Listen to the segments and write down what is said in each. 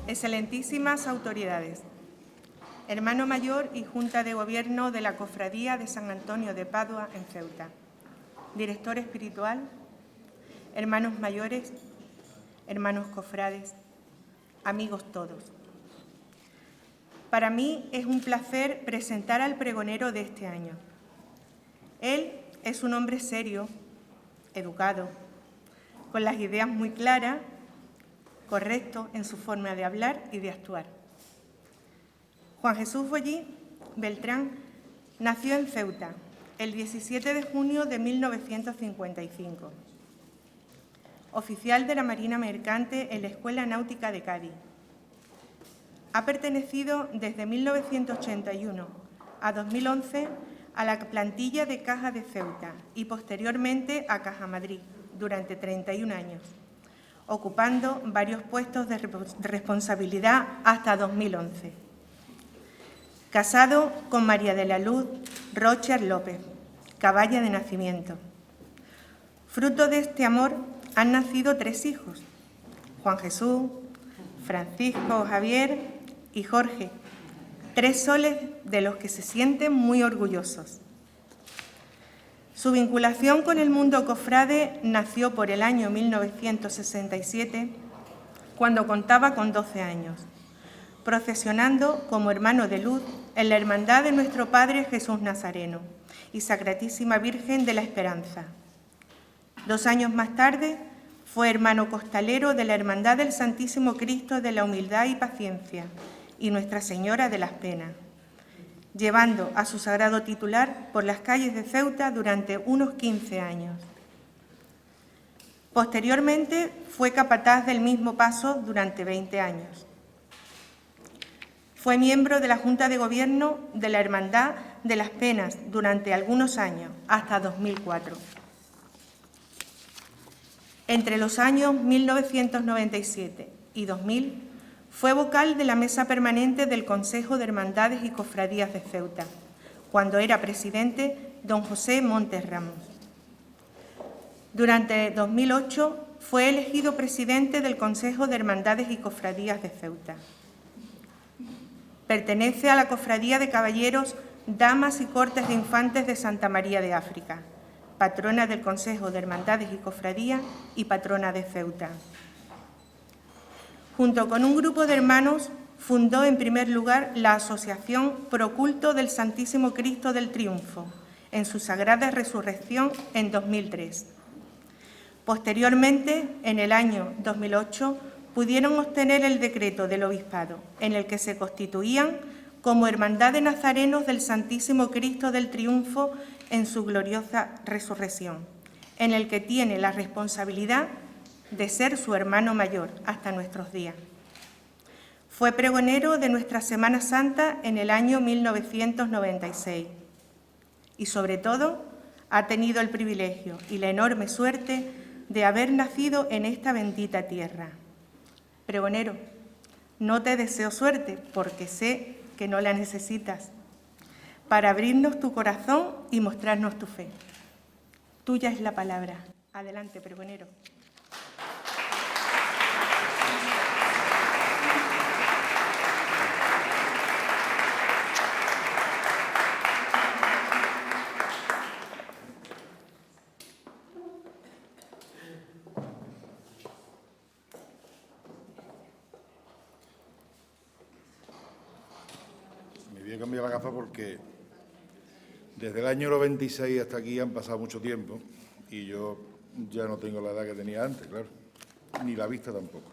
Excelentísimas autoridades, hermano mayor y Junta de Gobierno de la Cofradía de San Antonio de Padua en Ceuta, director espiritual, hermanos mayores, hermanos cofrades, amigos todos. Para mí es un placer presentar al pregonero de este año. Él es un hombre serio, educado, con las ideas muy claras, correcto en su forma de hablar y de actuar. Juan Jesús Bollí Beltrán nació en Ceuta el 17 de junio de 1955. Oficial de la Marina Mercante en la Escuela Náutica de Cádiz. Ha pertenecido desde 1981 a 2011 a la plantilla de Caja de Ceuta y posteriormente a Caja Madrid durante 31 años, ocupando varios puestos de responsabilidad hasta 2011. Casado con María de la Luz Rocher López, caballa de nacimiento. Fruto de este amor han nacido 3 hijos, Juan Jesús, Francisco Javier y Jorge, 3 soles de los que se sienten muy orgullosos. Su vinculación con el mundo cofrade nació por el año 1967, cuando contaba con 12 años, procesionando como hermano de luz en la Hermandad de Nuestro Padre Jesús Nazareno y Sacratísima Virgen de la Esperanza. 2 años más tarde fue hermano costalero de la Hermandad del Santísimo Cristo de la Humildad y Paciencia y Nuestra Señora de las Penas, llevando a su sagrado titular por las calles de Ceuta durante unos 15 años. Posteriormente fue capataz del mismo paso durante 20 años. Fue miembro de la Junta de Gobierno de la Hermandad de las Penas durante algunos años, hasta 2004. Entre los años 1997 y 2000 fue vocal de la Mesa Permanente del Consejo de Hermandades y Cofradías de Ceuta, cuando era presidente don José Montes Ramos. Durante 2008 fue elegido presidente del Consejo de Hermandades y Cofradías de Ceuta. Pertenece a la Cofradía de Caballeros, Damas y Cortes de Infantes de Santa María de África, patrona del Consejo de Hermandades y Cofradías y patrona de Ceuta. Junto con un grupo de hermanos, fundó en primer lugar la Asociación Pro Culto del Santísimo Cristo del Triunfo, en su sagrada resurrección en 2003. Posteriormente, en el año 2008, pudieron obtener el decreto del Obispado, en el que se constituían como Hermandad de Nazarenos del Santísimo Cristo del Triunfo en su gloriosa resurrección, en el que tiene la responsabilidad de ser su hermano mayor hasta nuestros días. Fue pregonero de nuestra Semana Santa en el año 1996 y, sobre todo, ha tenido el privilegio y la enorme suerte de haber nacido en esta bendita tierra. Pregonero, no te deseo suerte porque sé que no la necesitas, para abrirnos tu corazón y mostrarnos tu fe. Tuya es la palabra. Adelante, pregonero. Me voy a cambiar la gafa porque desde el año 96 hasta aquí han pasado mucho tiempo y yo ya no tengo la edad que tenía antes, claro, ni la vista tampoco.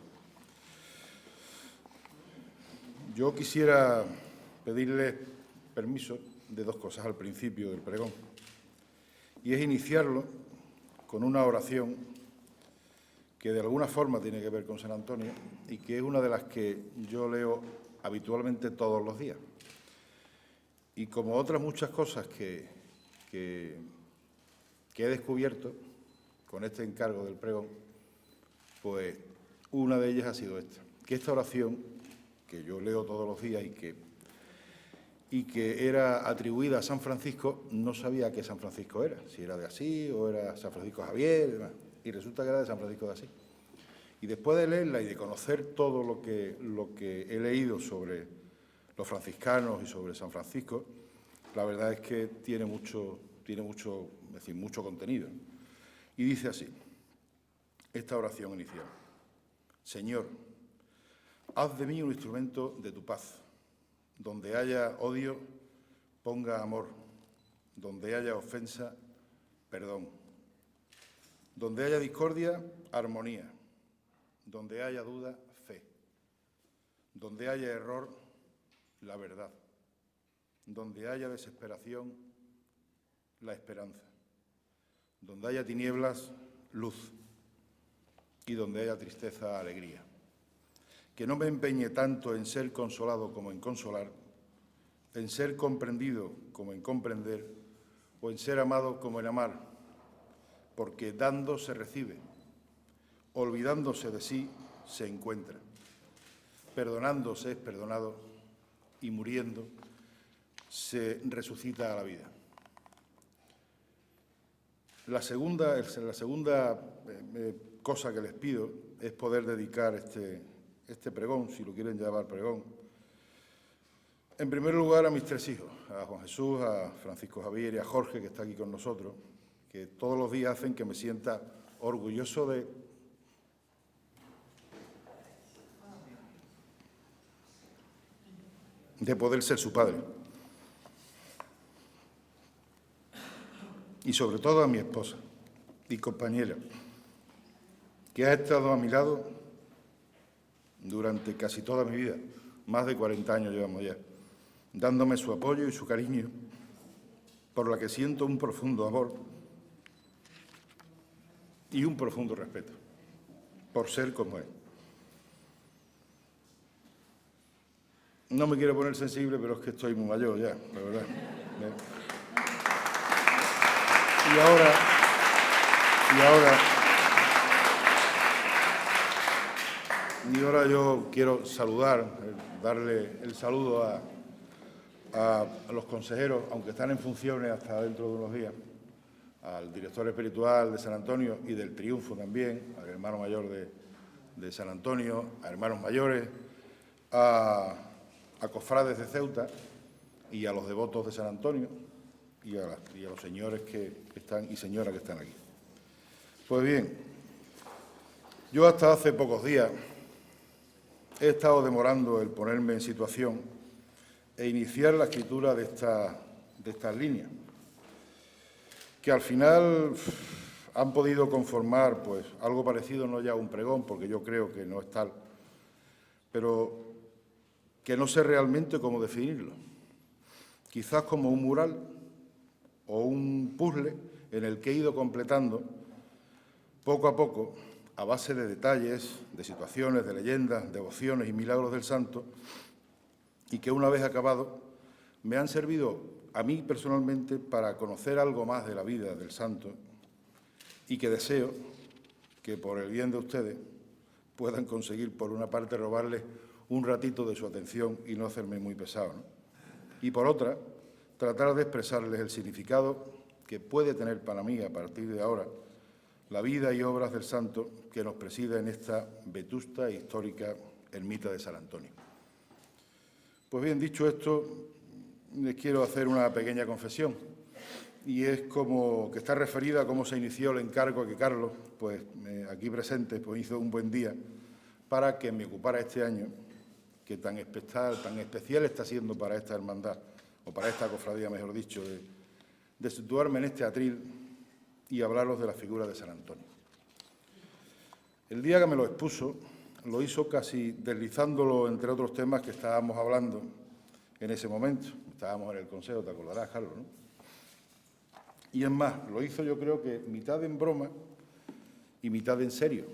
Yo quisiera pedirles permiso de 2 cosas al principio del pregón, y es iniciarlo con una oración que de alguna forma tiene que ver con San Antonio y que es una de las que yo leo habitualmente todos los días. Y como otras muchas cosas que he descubierto con este encargo del pregón, pues una de ellas ha sido esta, que esta oración, que yo leo todos los días y y que era atribuida a San Francisco, no sabía qué San Francisco era, si era de Asís o era San Francisco Javier, y demás. Y resulta que era de San Francisco de Asís. Y después de leerla y de conocer todo lo que he leído sobre los franciscanos y sobre San Francisco, la verdad es que tiene mucho contenido. Y dice así, esta oración inicial: Señor, haz de mí un instrumento de tu paz. Donde haya odio, ponga amor. Donde haya ofensa, perdón. Donde haya discordia, armonía. Donde haya duda, fe. Donde haya error, la verdad. Donde haya desesperación, la esperanza. Donde haya tinieblas, luz. Y donde haya tristeza, alegría. Que no me empeñe tanto en ser consolado como en consolar, en ser comprendido como en comprender, o en ser amado como en amar, porque dando se recibe, olvidándose de sí se encuentra, perdonándose es perdonado y muriendo se resucita a la vida. La segunda cosa que les pido es poder dedicar este pregón, si lo quieren llamar pregón, en primer lugar a mis tres hijos, a Juan Jesús, a Francisco Javier y a Jorge, que está aquí con nosotros, que todos los días hacen que me sienta orgulloso de poder ser su padre. Y sobre todo a mi esposa y compañera, que ha estado a mi lado durante casi toda mi vida, más de 40 años llevamos ya, dándome su apoyo y su cariño, por la que siento un profundo amor y un profundo respeto, por ser como es. No me quiero poner sensible, pero es que estoy muy mayor ya, la verdad. Y ahora yo quiero darle el saludo a los consejeros, aunque están en funciones hasta dentro de unos días, al director espiritual de San Antonio y del Triunfo también, al hermano mayor de San Antonio, a hermanos mayores, a cofrades de Ceuta y a los devotos de San Antonio y a los señores que están y señoras que están aquí. Pues bien, yo hasta hace pocos días he estado demorando el ponerme en situación e iniciar la escritura de estas líneas, que al final han podido conformar pues algo parecido, no ya a un pregón, porque yo creo que no es tal, pero que no sé realmente cómo definirlo. Quizás como un mural o un puzzle en el que he ido completando poco a poco, a base de detalles, de situaciones, de leyendas, devociones y milagros del santo, y que una vez acabado me han servido a mí personalmente para conocer algo más de la vida del santo y que deseo que por el bien de ustedes puedan conseguir, por una parte, robarles un ratito de su atención y no hacerme muy pesado, ¿no? Y por otra, tratar de expresarles el significado que puede tener para mí, a partir de ahora, la vida y obras del santo que nos preside en esta vetusta e histórica ermita de San Antonio. Pues bien, dicho esto, les quiero hacer una pequeña confesión, y es como que está referida a cómo se inició el encargo que Carlos, pues aquí presente, pues hizo un buen día para que me ocupara este año, que tan especial está siendo para esta hermandad, o para esta cofradía, mejor dicho, de situarme en este atril y hablaros de la figura de San Antonio. El día que me lo expuso, lo hizo casi deslizándolo entre otros temas que estábamos hablando en ese momento. Estábamos en el consejo, te acordarás, Carlos, ¿no? Y es más, lo hizo yo creo que mitad en broma y mitad en serio,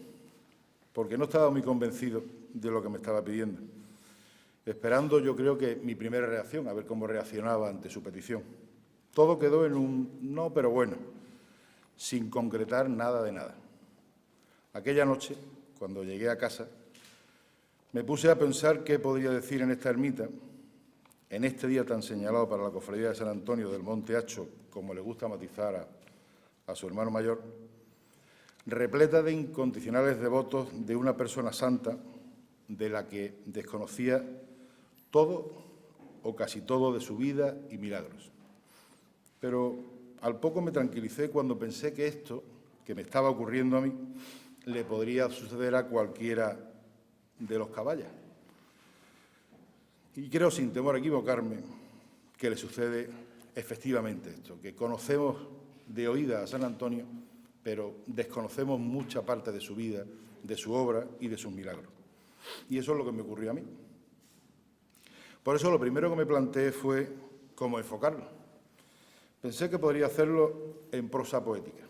porque no estaba muy convencido de lo que me estaba pidiendo, esperando yo creo que mi primera reacción, a ver cómo reaccionaba ante su petición. Todo quedó en un no, pero bueno, sin concretar nada de nada. Aquella noche, cuando llegué a casa, me puse a pensar qué podría decir en esta ermita, en este día tan señalado para la Cofradía de San Antonio del Monte Hacho, como le gusta matizar a su hermano mayor, repleta de incondicionales devotos de una persona santa de la que desconocía todo o casi todo de su vida y milagros. Pero al poco me tranquilicé cuando pensé que esto, que me estaba ocurriendo a mí, le podría suceder a cualquiera de los caballas. Y creo, sin temor a equivocarme, que le sucede efectivamente esto, que conocemos de oída a San Antonio, pero desconocemos mucha parte de su vida, de su obra y de sus milagros. Y eso es lo que me ocurrió a mí. Por eso lo primero que me planteé fue cómo enfocarlo. Pensé que podría hacerlo en prosa poética,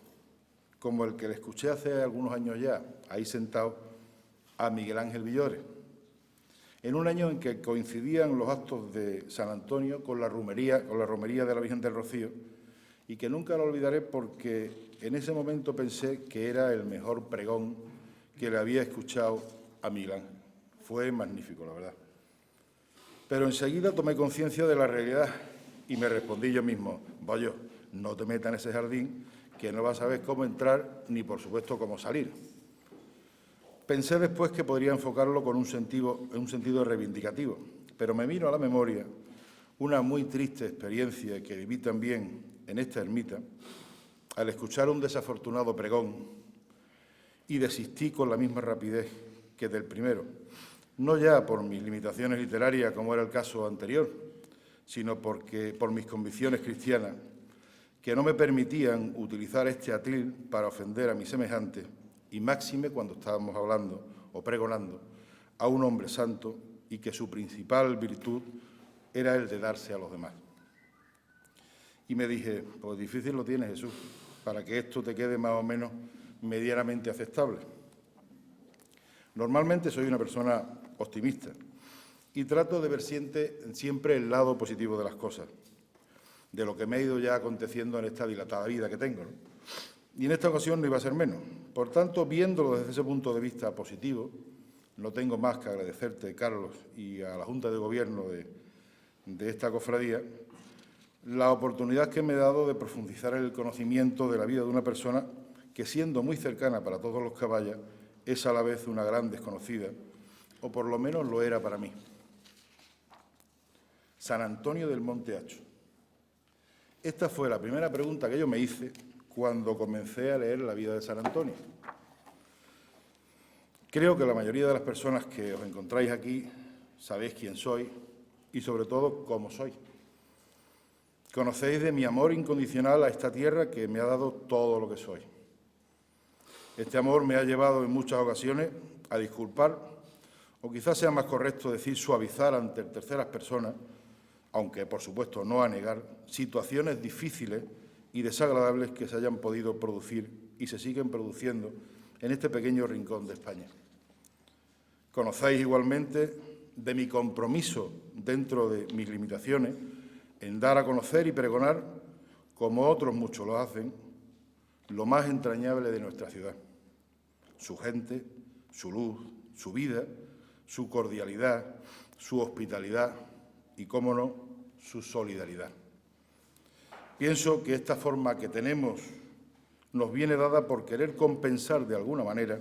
como el que le escuché hace algunos años ya, ahí sentado, a Miguel Ángel Villores, en un año en que coincidían los actos de San Antonio con la romería de la Virgen del Rocío, y que nunca lo olvidaré porque en ese momento pensé que era el mejor pregón que le había escuchado a Miguel Ángel. Fue magnífico, la verdad. Pero enseguida tomé conciencia de la realidad y me respondí yo mismo: Bollo, no te metas en ese jardín, que no vas a saber cómo entrar ni, por supuesto, cómo salir. Pensé después que podría enfocarlo con un sentido reivindicativo, pero me vino a la memoria una muy triste experiencia que viví también en esta ermita al escuchar un desafortunado pregón y desistí con la misma rapidez que del primero, no ya por mis limitaciones literarias, como era el caso anterior, sino por mis convicciones cristianas, que no me permitían utilizar este atril para ofender a mis semejantes, y máxime cuando estábamos hablando o pregonando a un hombre santo y que su principal virtud era el de darse a los demás. Y me dije, pues difícil lo tienes, Jesús, para que esto te quede más o menos medianamente aceptable. Normalmente soy una persona optimista y trato de ver siempre el lado positivo de las cosas, de lo que me ha ido ya aconteciendo en esta dilatada vida que tengo, ¿no? Y en esta ocasión no iba a ser menos. Por tanto, viéndolo desde ese punto de vista positivo, no tengo más que agradecerte, Carlos, y a la Junta de Gobierno de esta cofradía, la oportunidad que me he dado de profundizar en el conocimiento de la vida de una persona que, siendo muy cercana para todos los caballas, es a la vez una gran desconocida, o por lo menos lo era para mí. San Antonio del Monte Hacho. Esta fue la primera pregunta que yo me hice cuando comencé a leer la vida de San Antonio. Creo que la mayoría de las personas que os encontráis aquí sabéis quién soy y, sobre todo, cómo soy. Conocéis de mi amor incondicional a esta tierra que me ha dado todo lo que soy. Este amor me ha llevado en muchas ocasiones a disculpar, o quizás sea más correcto decir suavizar ante terceras personas, aunque por supuesto no a negar, situaciones difíciles y desagradables que se hayan podido producir y se siguen produciendo en este pequeño rincón de España. Conocéis igualmente de mi compromiso, dentro de mis limitaciones, en dar a conocer y pregonar, como otros muchos lo hacen, lo más entrañable de nuestra ciudad: su gente, su luz, su vida, su cordialidad, su hospitalidad y, cómo no, su solidaridad. Pienso que esta forma que tenemos nos viene dada por querer compensar de alguna manera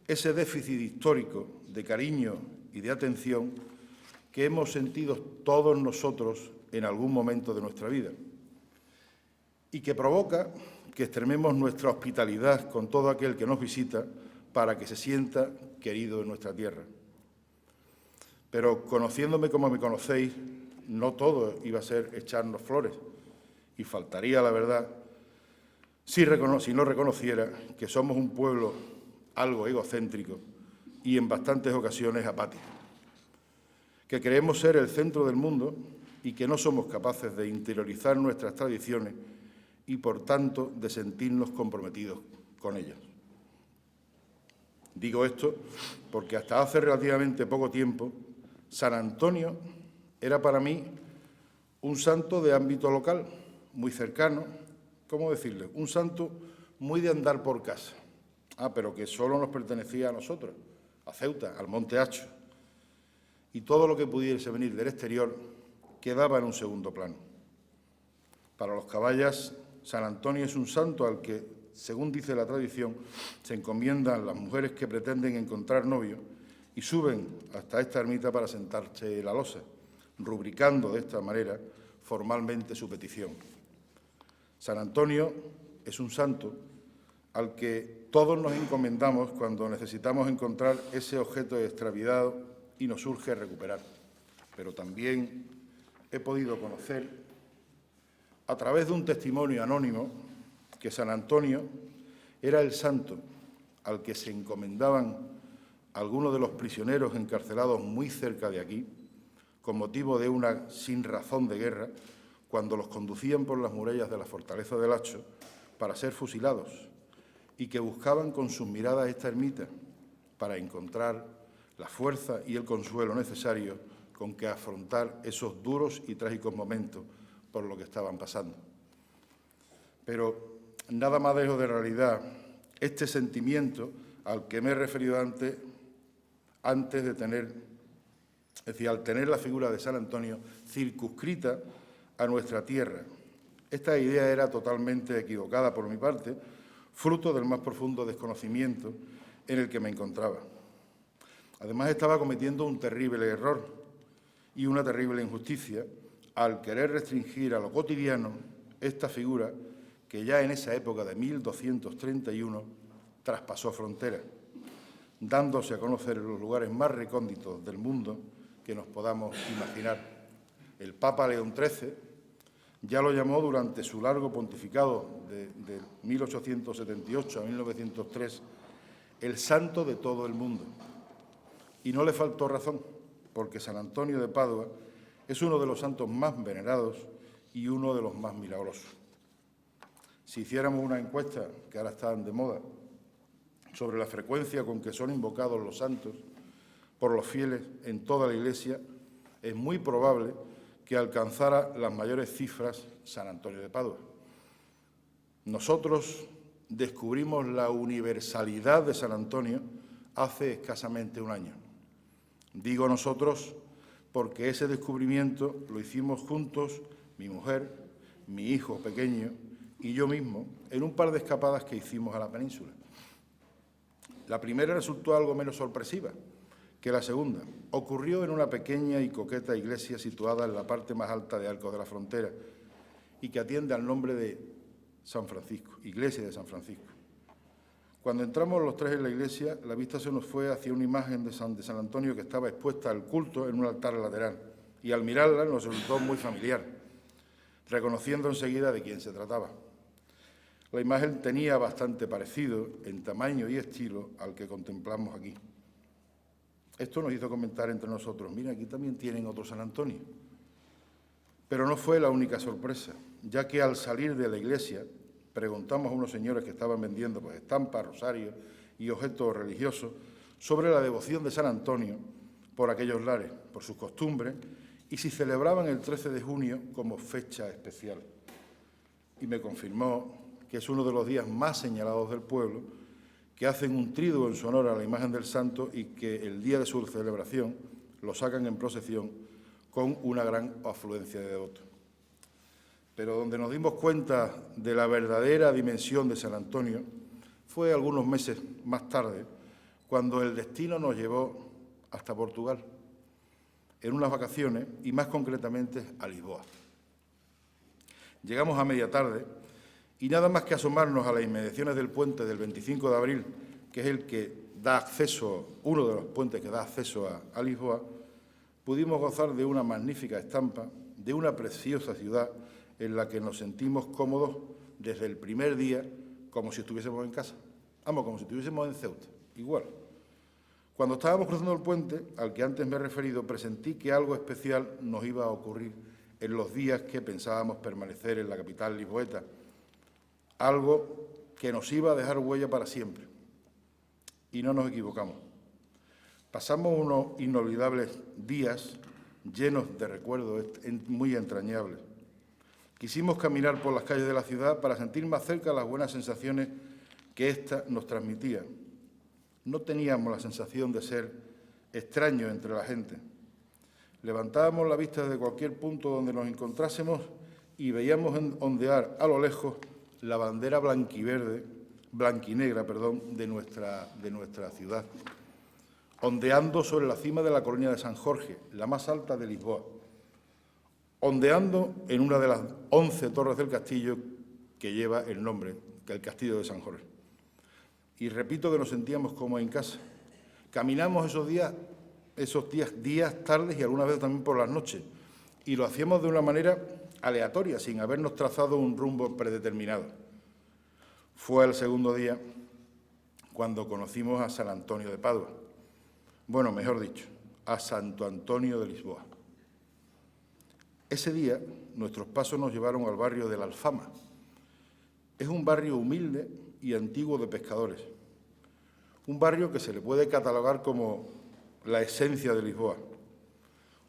ese déficit histórico de cariño y de atención que hemos sentido todos nosotros en algún momento de nuestra vida y que provoca que extrememos nuestra hospitalidad con todo aquel que nos visita para que se sienta querido en nuestra tierra. Pero conociéndome como me conocéis, no todo iba a ser echarnos flores, y faltaría la verdad si no reconociera que somos un pueblo algo egocéntrico y en bastantes ocasiones apático, que creemos ser el centro del mundo y que no somos capaces de interiorizar nuestras tradiciones y, por tanto, de sentirnos comprometidos con ellas. Digo esto porque hasta hace relativamente poco tiempo San Antonio era para mí un santo de ámbito local, muy cercano, ¿cómo decirle? Un santo muy de andar por casa, pero que solo nos pertenecía a nosotros, a Ceuta, al Monte Hacho. Y todo lo que pudiese venir del exterior quedaba en un segundo plano. Para los caballas, San Antonio es un santo al que, según dice la tradición, se encomiendan las mujeres que pretenden encontrar novio y suben hasta esta ermita para sentarse en la losa, rubricando de esta manera formalmente su petición. San Antonio es un santo al que todos nos encomendamos cuando necesitamos encontrar ese objeto extraviado y nos urge recuperar. Pero también he podido conocer, a través de un testimonio anónimo, que San Antonio era el santo al que se encomendaban algunos de los prisioneros encarcelados muy cerca de aquí, con motivo de una sinrazón de guerra, cuando los conducían por las murallas de la fortaleza del Hacho para ser fusilados, y que buscaban con sus miradas esta ermita para encontrar la fuerza y el consuelo necesarios con que afrontar esos duros y trágicos momentos por lo que estaban pasando. Pero nada más lejos de realidad este sentimiento al que me he referido antes de tener, es decir, al tener la figura de San Antonio circunscrita a nuestra tierra. Esta idea era totalmente equivocada por mi parte, fruto del más profundo desconocimiento en el que me encontraba. Además, estaba cometiendo un terrible error y una terrible injusticia al querer restringir a lo cotidiano esta figura que ya en esa época de 1231 traspasó fronteras, dándose a conocer en los lugares más recónditos del mundo que nos podamos imaginar. El Papa León XIII ya lo llamó durante su largo pontificado de 1878 a 1903 el santo de todo el mundo. Y no le faltó razón, porque San Antonio de Padua es uno de los santos más venerados y uno de los más milagrosos. Si hiciéramos una encuesta, que ahora están de moda, sobre la frecuencia con que son invocados los santos por los fieles en toda la Iglesia, es muy probable que alcanzara las mayores cifras San Antonio de Padua. Nosotros descubrimos la universalidad de San Antonio hace escasamente un año. Digo nosotros porque ese descubrimiento lo hicimos juntos, mi mujer, mi hijo pequeño y yo mismo, en un par de escapadas que hicimos a la península. La primera resultó algo menos sorpresiva que la segunda. Ocurrió en una pequeña y coqueta iglesia situada en la parte más alta de Arcos de la Frontera y que atiende al nombre de San Francisco, Iglesia de San Francisco. Cuando entramos los tres en la iglesia, la vista se nos fue hacia una imagen de San Antonio que estaba expuesta al culto en un altar lateral y al mirarla nos resultó muy familiar, reconociendo enseguida de quién se trataba. La imagen tenía bastante parecido en tamaño y estilo al que contemplamos aquí. Esto nos hizo comentar entre nosotros, mira, aquí también tienen otro San Antonio. Pero no fue la única sorpresa, ya que al salir de la iglesia preguntamos a unos señores que estaban vendiendo estampas, rosarios y objetos religiosos sobre la devoción de San Antonio por aquellos lares, por sus costumbres, y si celebraban el 13 de junio como fecha especial. Y me confirmó que es uno de los días más señalados del pueblo, que hacen un triduo en su honor a la imagen del santo y que el día de su celebración lo sacan en procesión con una gran afluencia de devotos. Pero donde nos dimos cuenta de la verdadera dimensión de San Antonio fue algunos meses más tarde, cuando el destino nos llevó hasta Portugal, en unas vacaciones y más concretamente a Lisboa. Llegamos a media tarde y nada más que asomarnos a las inmediaciones del puente del 25 de abril, que es el que da acceso, uno de los puentes que da acceso a Lisboa, pudimos gozar de una magnífica estampa, de una preciosa ciudad en la que nos sentimos cómodos desde el primer día, como si estuviésemos en casa. Vamos, como si estuviésemos en Ceuta, igual. Cuando estábamos cruzando el puente, al que antes me he referido, presentí que algo especial nos iba a ocurrir en los días que pensábamos permanecer en la capital lisboeta, algo que nos iba a dejar huella para siempre. Y no nos equivocamos. Pasamos unos inolvidables días llenos de recuerdos muy entrañables. Quisimos caminar por las calles de la ciudad para sentir más cerca las buenas sensaciones que ésta nos transmitía. No teníamos la sensación de ser extraños entre la gente. Levantábamos la vista desde cualquier punto donde nos encontrásemos y veíamos ondear a lo lejos la bandera blanquinegra, de nuestra ciudad, ondeando sobre la cima de la colonia de San Jorge, la más alta de Lisboa, ondeando en una de las 11 torres del castillo que lleva el nombre, que es el Castillo de San Jorge. Y repito que nos sentíamos como en casa. Caminamos esos días, tardes y algunas veces también por las noches, y lo hacíamos de una manera aleatoria, sin habernos trazado un rumbo predeterminado. Fue el segundo día cuando conocimos a San Antonio de Padua. Bueno, mejor dicho, a Santo Antonio de Lisboa. Ese día nuestros pasos nos llevaron al barrio de la Alfama. Es un barrio humilde y antiguo de pescadores. Un barrio que se le puede catalogar como la esencia de Lisboa.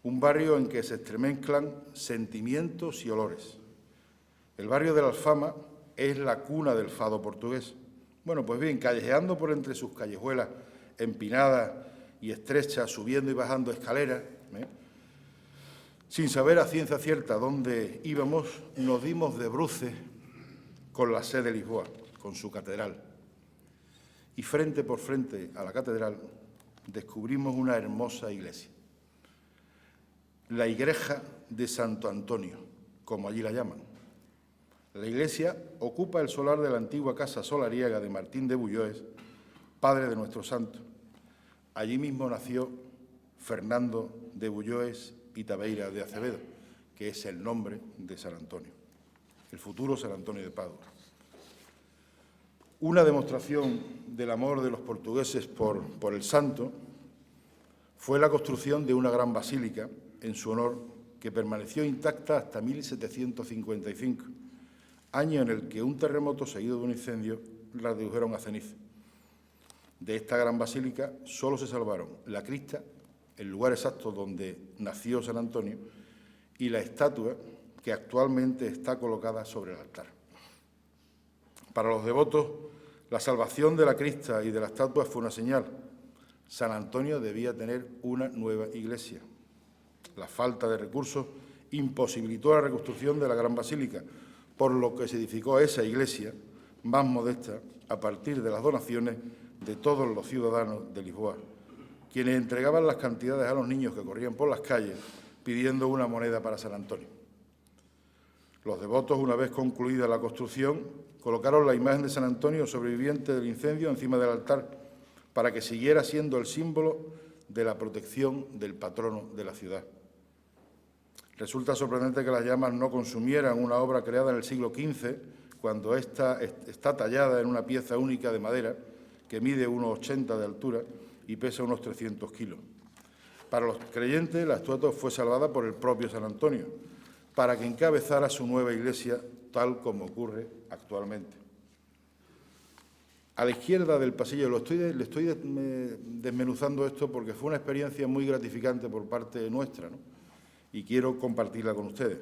Un barrio en que se entremezclan sentimientos y olores. El barrio de la Alfama es la cuna del fado portugués. Bueno, pues bien, callejeando por entre sus callejuelas empinadas y estrechas, subiendo y bajando escaleras, sin saber a ciencia cierta dónde íbamos, nos dimos de bruces con la sede de Lisboa, con su catedral. Y frente por frente a la catedral descubrimos una hermosa iglesia. La Igreja de Santo Antonio, como allí la llaman. La iglesia ocupa el solar de la antigua casa solariega de Martín de Bulloes, padre de nuestro santo. Allí mismo nació Fernando de Bulloes y Tabeira de Acevedo, que es el nombre de San Antonio, el futuro San Antonio de Padua. Una demostración del amor de los portugueses por el santo fue la construcción de una gran basílica en su honor que permaneció intacta hasta 1755, año en el que un terremoto seguido de un incendio la redujeron a ceniza. De esta gran basílica solo se salvaron la cripta, el lugar exacto donde nació San Antonio, y la estatua que actualmente está colocada sobre el altar. Para los devotos, la salvación de la cripta y de la estatua fue una señal. San Antonio debía tener una nueva iglesia. La falta de recursos imposibilitó la reconstrucción de la gran basílica, por lo que se edificó esa iglesia más modesta a partir de las donaciones de todos los ciudadanos de Lisboa, quienes entregaban las cantidades a los niños que corrían por las calles pidiendo una moneda para San Antonio. Los devotos, una vez concluida la construcción, colocaron la imagen de San Antonio sobreviviente del incendio encima del altar para que siguiera siendo el símbolo de la protección del patrono de la ciudad. Resulta sorprendente que las llamas no consumieran una obra creada en el siglo XV, cuando ésta está tallada en una pieza única de madera que mide unos 80 de altura y pesa unos 300 kilos. Para los creyentes, la estatua fue salvada por el propio San Antonio, para que encabezara su nueva iglesia, tal como ocurre actualmente. A la izquierda del pasillo, le estoy desmenuzando esto porque fue una experiencia muy gratificante por parte nuestra, ¿no? Y quiero compartirla con ustedes.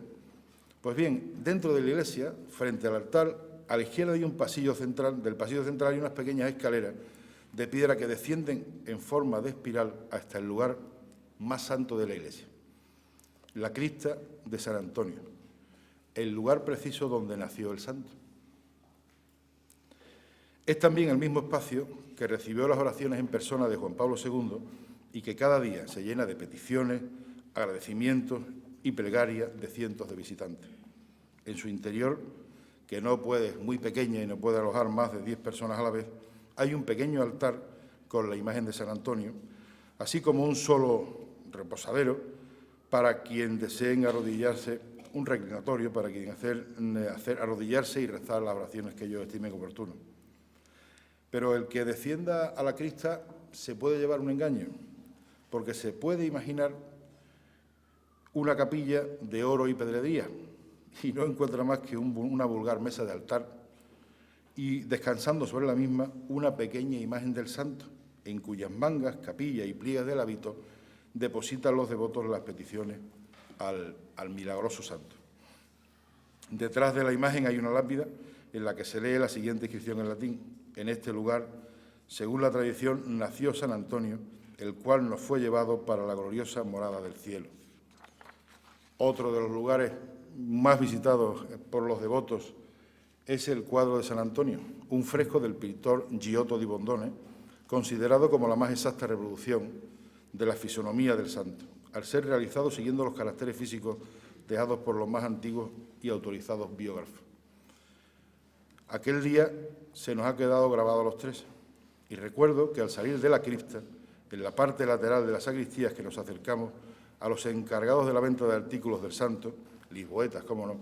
Pues bien, dentro de la iglesia, frente al altar, a la izquierda hay un pasillo central, del pasillo central hay unas pequeñas escaleras de piedra que descienden en forma de espiral hasta el lugar más santo de la iglesia, la cripta de San Antonio, el lugar preciso donde nació el santo. Es también el mismo espacio que recibió las oraciones en persona de Juan Pablo II y que cada día se llena de peticiones, agradecimientos y plegarias de cientos de visitantes. En su interior, que es muy pequeña y no puede alojar más de 10 personas a la vez, hay un pequeño altar con la imagen de San Antonio, así como un solo reposadero para quien deseen arrodillarse, un reclinatorio para quien hacer arrodillarse y rezar las oraciones que ellos estimen oportuno. Pero el que descienda a la cripta se puede llevar un engaño, porque se puede imaginar una capilla de oro y pedrería y no encuentra más que una vulgar mesa de altar y, descansando sobre la misma, una pequeña imagen del santo, en cuyas mangas, capillas y pliegues del hábito depositan los devotos las peticiones al milagroso santo. Detrás de la imagen hay una lápida en la que se lee la siguiente inscripción en latín: en este lugar, según la tradición, nació San Antonio, el cual nos fue llevado para la gloriosa morada del cielo. Otro de los lugares más visitados por los devotos es el cuadro de San Antonio, un fresco del pintor Giotto di Bondone, considerado como la más exacta reproducción de la fisonomía del santo, al ser realizado siguiendo los caracteres físicos dejados por los más antiguos y autorizados biógrafos. Aquel día se nos ha quedado grabado a los tres, y recuerdo que al salir de la cripta, en la parte lateral de las sacristías que nos acercamos a los encargados de la venta de artículos del santo, lisboetas, cómo no,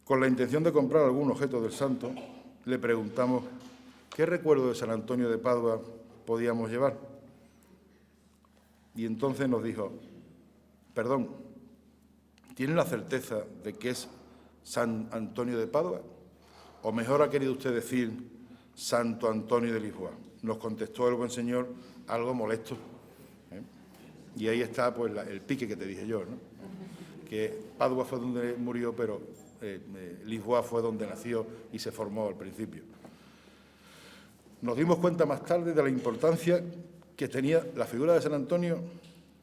con la intención de comprar algún objeto del santo, le preguntamos qué recuerdo de San Antonio de Padua podíamos llevar. Y entonces nos dijo, perdón, ¿tienen la certeza de que es San Antonio de Padua? O mejor ha querido usted decir Santo Antonio de Lisboa. Nos contestó el buen señor algo molesto. Y ahí está pues el pique que te dije yo, ¿no? Que Padua fue donde murió, pero Lisboa fue donde nació y se formó al principio. Nos dimos cuenta más tarde de la importancia que tenía la figura de San Antonio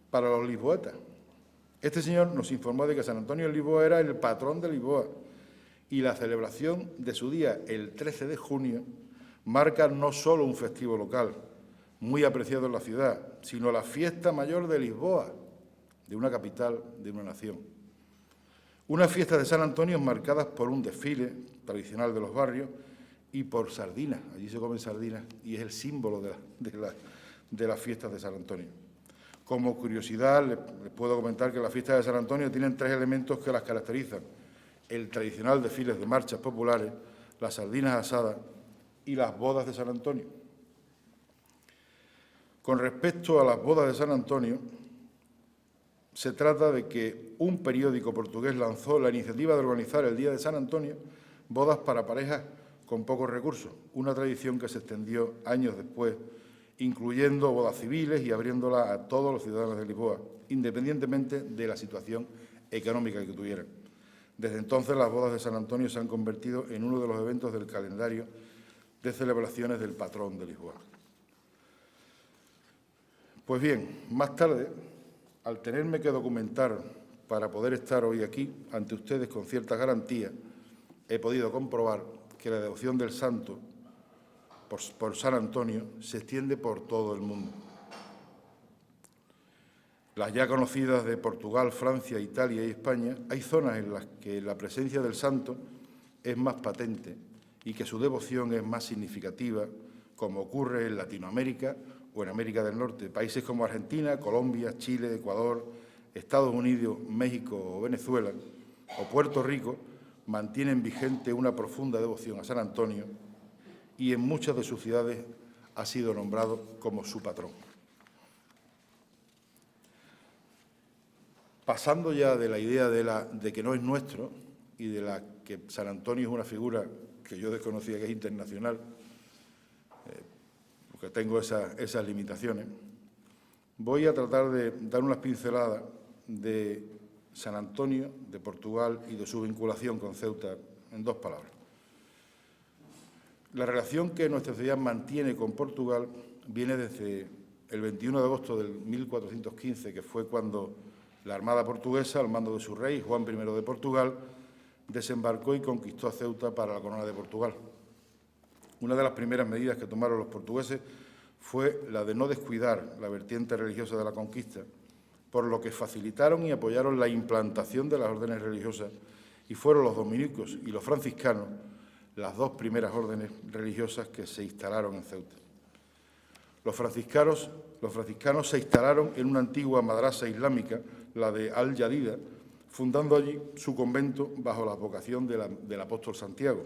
para los lisboetas. Este señor nos informó de que San Antonio de Lisboa era el patrón de Lisboa y la celebración de su día, el 13 de junio, marca no solo un festivo local, muy apreciado en la ciudad, sino la fiesta mayor de Lisboa, de una capital, de una nación. Unas fiestas de San Antonio marcadas por un desfile tradicional de los barrios y por sardinas. Allí se comen sardinas y es el símbolo de las fiestas de San Antonio. Como curiosidad, les puedo comentar que las fiestas de San Antonio tienen tres elementos que las caracterizan: el tradicional desfile de marchas populares, las sardinas asadas y las bodas de San Antonio. Con respecto a las bodas de San Antonio, se trata de que un periódico portugués lanzó la iniciativa de organizar el Día de San Antonio bodas para parejas con pocos recursos, una tradición que se extendió años después, incluyendo bodas civiles y abriéndola a todos los ciudadanos de Lisboa, independientemente de la situación económica que tuvieran. Desde entonces, las bodas de San Antonio se han convertido en uno de los eventos del calendario de celebraciones del patrón de Lisboa. Pues bien, más tarde, al tenerme que documentar para poder estar hoy aquí ante ustedes con ciertas garantías, he podido comprobar que la devoción del santo por San Antonio se extiende por todo el mundo. Las ya conocidas de Portugal, Francia, Italia y España, hay zonas en las que la presencia del santo es más patente y que su devoción es más significativa, como ocurre en Latinoamérica o en América del Norte. Países como Argentina, Colombia, Chile, Ecuador, Estados Unidos, México o Venezuela o Puerto Rico mantienen vigente una profunda devoción a San Antonio y en muchas de sus ciudades ha sido nombrado como su patrón. Pasando ya de la idea de que no es nuestro y de la que San Antonio es una figura que yo desconocía que es internacional, porque tengo esas limitaciones, voy a tratar de dar unas pinceladas de San Antonio, de Portugal y de su vinculación con Ceuta en dos palabras. La relación que nuestra ciudad mantiene con Portugal viene desde el 21 de agosto del 1415, que fue cuando la Armada portuguesa, al mando de su rey, Juan I de Portugal, desembarcó y conquistó a Ceuta para la corona de Portugal. Una de las primeras medidas que tomaron los portugueses fue la de no descuidar la vertiente religiosa de la conquista, por lo que facilitaron y apoyaron la implantación de las órdenes religiosas y fueron los dominicos y los franciscanos las dos primeras órdenes religiosas que se instalaron en Ceuta. Los franciscanos se instalaron en una antigua madrasa islámica, la de Al-Jadida, fundando allí su convento bajo la advocación del apóstol Santiago.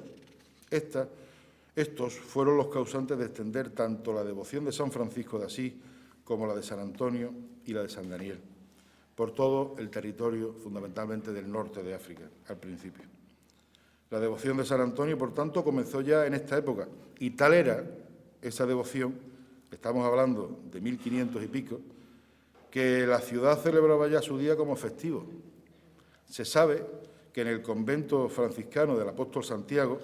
Estos fueron los causantes de extender tanto la devoción de San Francisco de Asís como la de San Antonio y la de San Daniel, por todo el territorio, fundamentalmente del norte de África, al principio. La devoción de San Antonio, por tanto, comenzó ya en esta época, y tal era esa devoción, estamos hablando de 1500 y pico, que la ciudad celebraba ya su día como festivo. Se sabe que en el convento franciscano del apóstol Santiago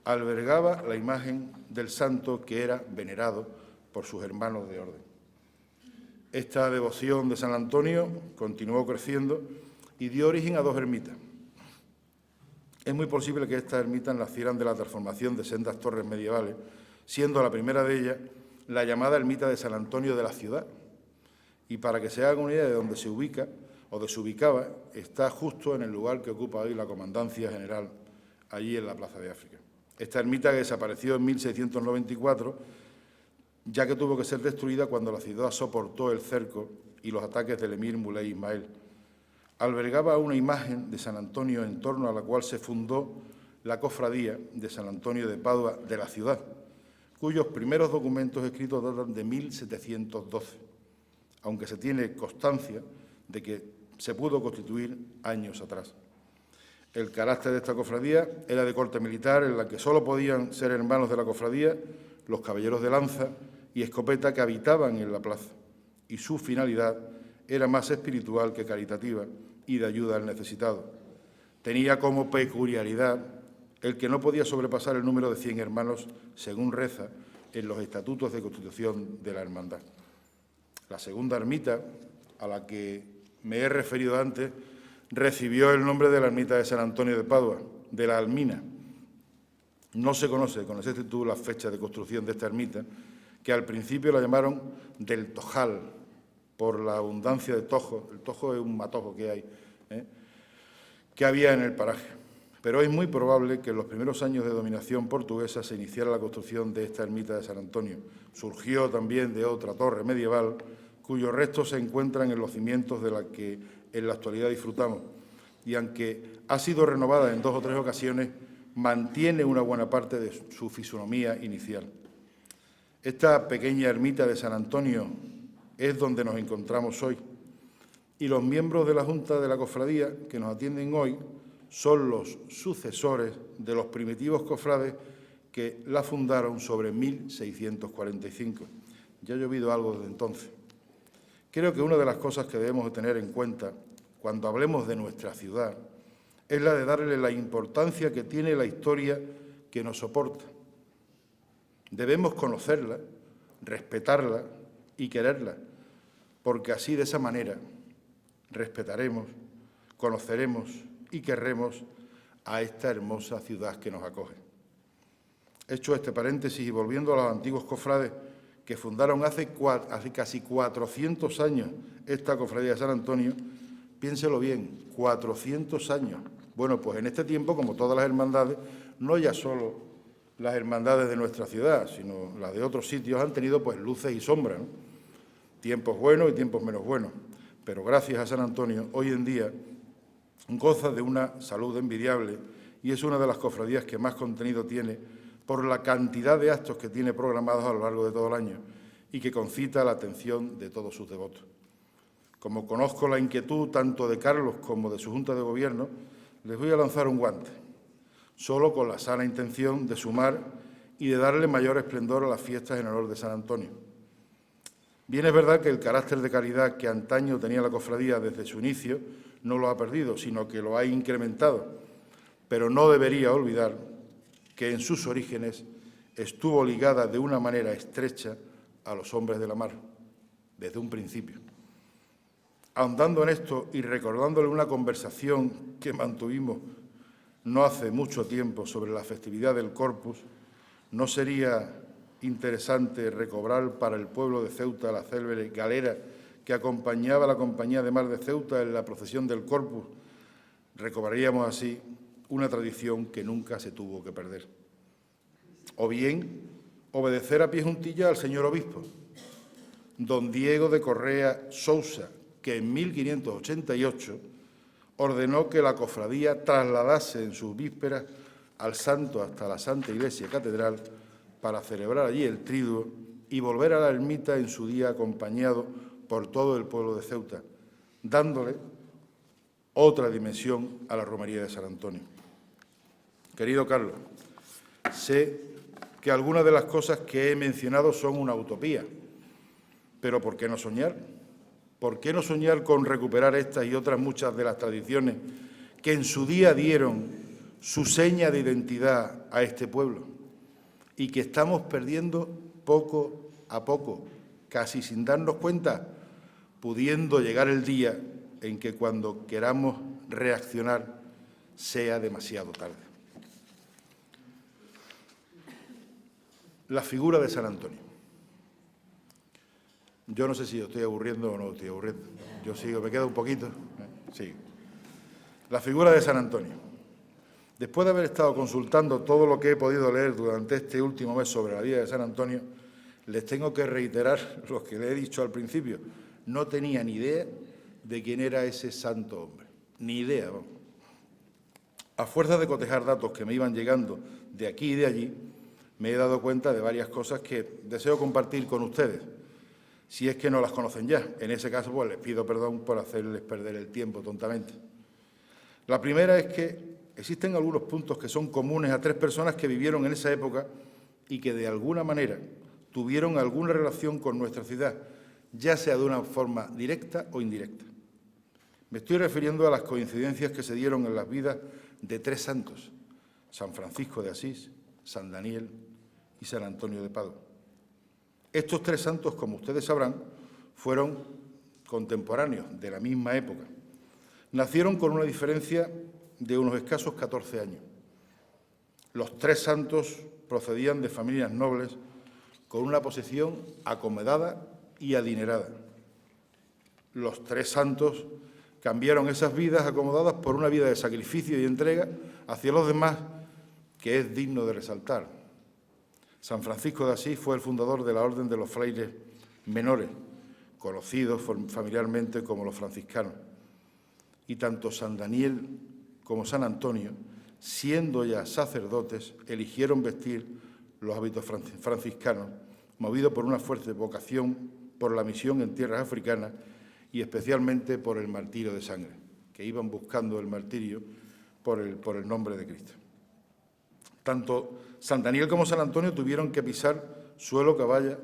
albergaba la imagen del santo que era venerado por sus hermanos de orden. Esta devoción de San Antonio continuó creciendo y dio origen a dos ermitas. Es muy posible que estas ermitas nacieran de la transformación de sendas torres medievales, siendo la primera de ellas la llamada ermita de San Antonio de la Ciudad. Y para que se hagan una idea de dónde se ubica o de se ubicaba, está justo en el lugar que ocupa hoy la Comandancia General, allí en la Plaza de África. Esta ermita que desapareció en 1694, ya que tuvo que ser destruida cuando la ciudad soportó el cerco y los ataques del emir Muley Ismael. Albergaba una imagen de San Antonio en torno a la cual se fundó la cofradía de San Antonio de Padua de la Ciudad, cuyos primeros documentos escritos datan de 1712, aunque se tiene constancia de que se pudo constituir años atrás. El carácter de esta cofradía era de corte militar, en la que solo podían ser hermanos de la cofradía los caballeros de lanza y escopeta que habitaban en la plaza, y su finalidad era más espiritual que caritativa y de ayuda al necesitado. Tenía como peculiaridad el que no podía sobrepasar el número de 100 hermanos, según reza en los estatutos de constitución de la hermandad. La segunda ermita, a la que me he referido antes, recibió el nombre de la ermita de San Antonio de Padua, de la Almina. No se conoce con exactitud la fecha de construcción de esta ermita, que al principio la llamaron del Tojal, por la abundancia de tojos. El tojo es un matojo que hay, que había en el paraje. Pero es muy probable que en los primeros años de dominación portuguesa se iniciara la construcción de esta ermita de San Antonio. Surgió también de otra torre medieval, cuyos restos se encuentran en los cimientos de la que en la actualidad disfrutamos, y aunque ha sido renovada en 2 o 3 ocasiones, mantiene una buena parte de su fisonomía inicial. Esta pequeña ermita de San Antonio es donde nos encontramos hoy, y los miembros de la Junta de la Cofradía que nos atienden hoy son los sucesores de los primitivos cofrades que la fundaron sobre 1645. Ya ha llovido algo desde entonces. Creo que una de las cosas que debemos de tener en cuenta cuando hablemos de nuestra ciudad es la de darle la importancia que tiene la historia que nos soporta. Debemos conocerla, respetarla y quererla, porque así, de esa manera, respetaremos, conoceremos y querremos a esta hermosa ciudad que nos acoge. Hecho este paréntesis y volviendo a los antiguos cofrades que fundaron hace casi 400 años esta cofradía de San Antonio, piénselo bien, 400 años. Bueno, pues en este tiempo, como todas las hermandades, no ya solo las hermandades de nuestra ciudad, sino las de otros sitios, han tenido pues luces y sombras, ¿no? Tiempos buenos y tiempos menos buenos. Pero gracias a San Antonio, hoy en día goza de una salud envidiable y es una de las cofradías que más contenido tiene por la cantidad de actos que tiene programados a lo largo de todo el año y que concita la atención de todos sus devotos. Como conozco la inquietud tanto de Carlos como de su Junta de Gobierno, les voy a lanzar un guante, solo con la sana intención de sumar y de darle mayor esplendor a las fiestas en honor de San Antonio. Bien es verdad que el carácter de calidad que antaño tenía la cofradía desde su inicio no lo ha perdido, sino que lo ha incrementado, pero no debería olvidar que en sus orígenes estuvo ligada de una manera estrecha a los hombres de la mar, desde un principio. Ahondando en esto y recordándole una conversación que mantuvimos no hace mucho tiempo sobre la festividad del Corpus, ¿no sería interesante recobrar para el pueblo de Ceuta la célebre galera que acompañaba a la Compañía de Mar de Ceuta en la procesión del Corpus? Recobraríamos así una tradición que nunca se tuvo que perder. O bien, obedecer a pie juntilla al señor obispo, don Diego de Correa Sousa, que en 1588 ordenó que la cofradía trasladase en sus vísperas al santo hasta la Santa Iglesia Catedral para celebrar allí el Triduo y volver a la ermita en su día acompañado por todo el pueblo de Ceuta, dándole otra dimensión a la romería de San Antonio. Querido Carlos, sé que algunas de las cosas que he mencionado son una utopía, pero ¿por qué no soñar? ¿Por qué no soñar con recuperar estas y otras muchas de las tradiciones que en su día dieron su seña de identidad a este pueblo y que estamos perdiendo poco a poco, casi sin darnos cuenta, pudiendo llegar el día en que cuando queramos reaccionar sea demasiado tarde. La figura de San Antonio. Yo no sé si os estoy aburriendo o no os estoy aburriendo. Yo sigo, me queda un poquito. Sí. La figura de San Antonio. Después de haber estado consultando todo lo que he podido leer durante este último mes sobre la vida de San Antonio, les tengo que reiterar lo que le he dicho al principio. No tenía ni idea de quién era ese santo hombre. Ni idea, vamos. A fuerza de cotejar datos que me iban llegando de aquí y de allí, me he dado cuenta de varias cosas que deseo compartir con ustedes, si es que no las conocen ya. En ese caso, pues les pido perdón por hacerles perder el tiempo tontamente. La primera es que existen algunos puntos que son comunes a 3 personas que vivieron en esa época y que de alguna manera tuvieron alguna relación con nuestra ciudad, ya sea de una forma directa o indirecta. Me estoy refiriendo a las coincidencias que se dieron en las vidas de 3 santos: San Francisco de Asís, San Daniel y San Antonio de Padua. Estos 3 santos, como ustedes sabrán, fueron contemporáneos de la misma época. Nacieron con una diferencia de unos escasos 14 años. Los 3 santos procedían de familias nobles con una posición acomodada y adinerada. Los 3 santos cambiaron esas vidas acomodadas por una vida de sacrificio y entrega hacia los demás, que es digno de resaltar. San Francisco de Asís fue el fundador de la Orden de los Frailes Menores, conocidos familiarmente como los franciscanos. Y tanto San Daniel como San Antonio, siendo ya sacerdotes, eligieron vestir los hábitos franciscanos, movidos por una fuerte vocación por la misión en tierras africanas y especialmente por el martirio de sangre, que iban buscando el martirio por el nombre de Cristo. Tanto San Daniel como San Antonio tuvieron que pisar suelo caballa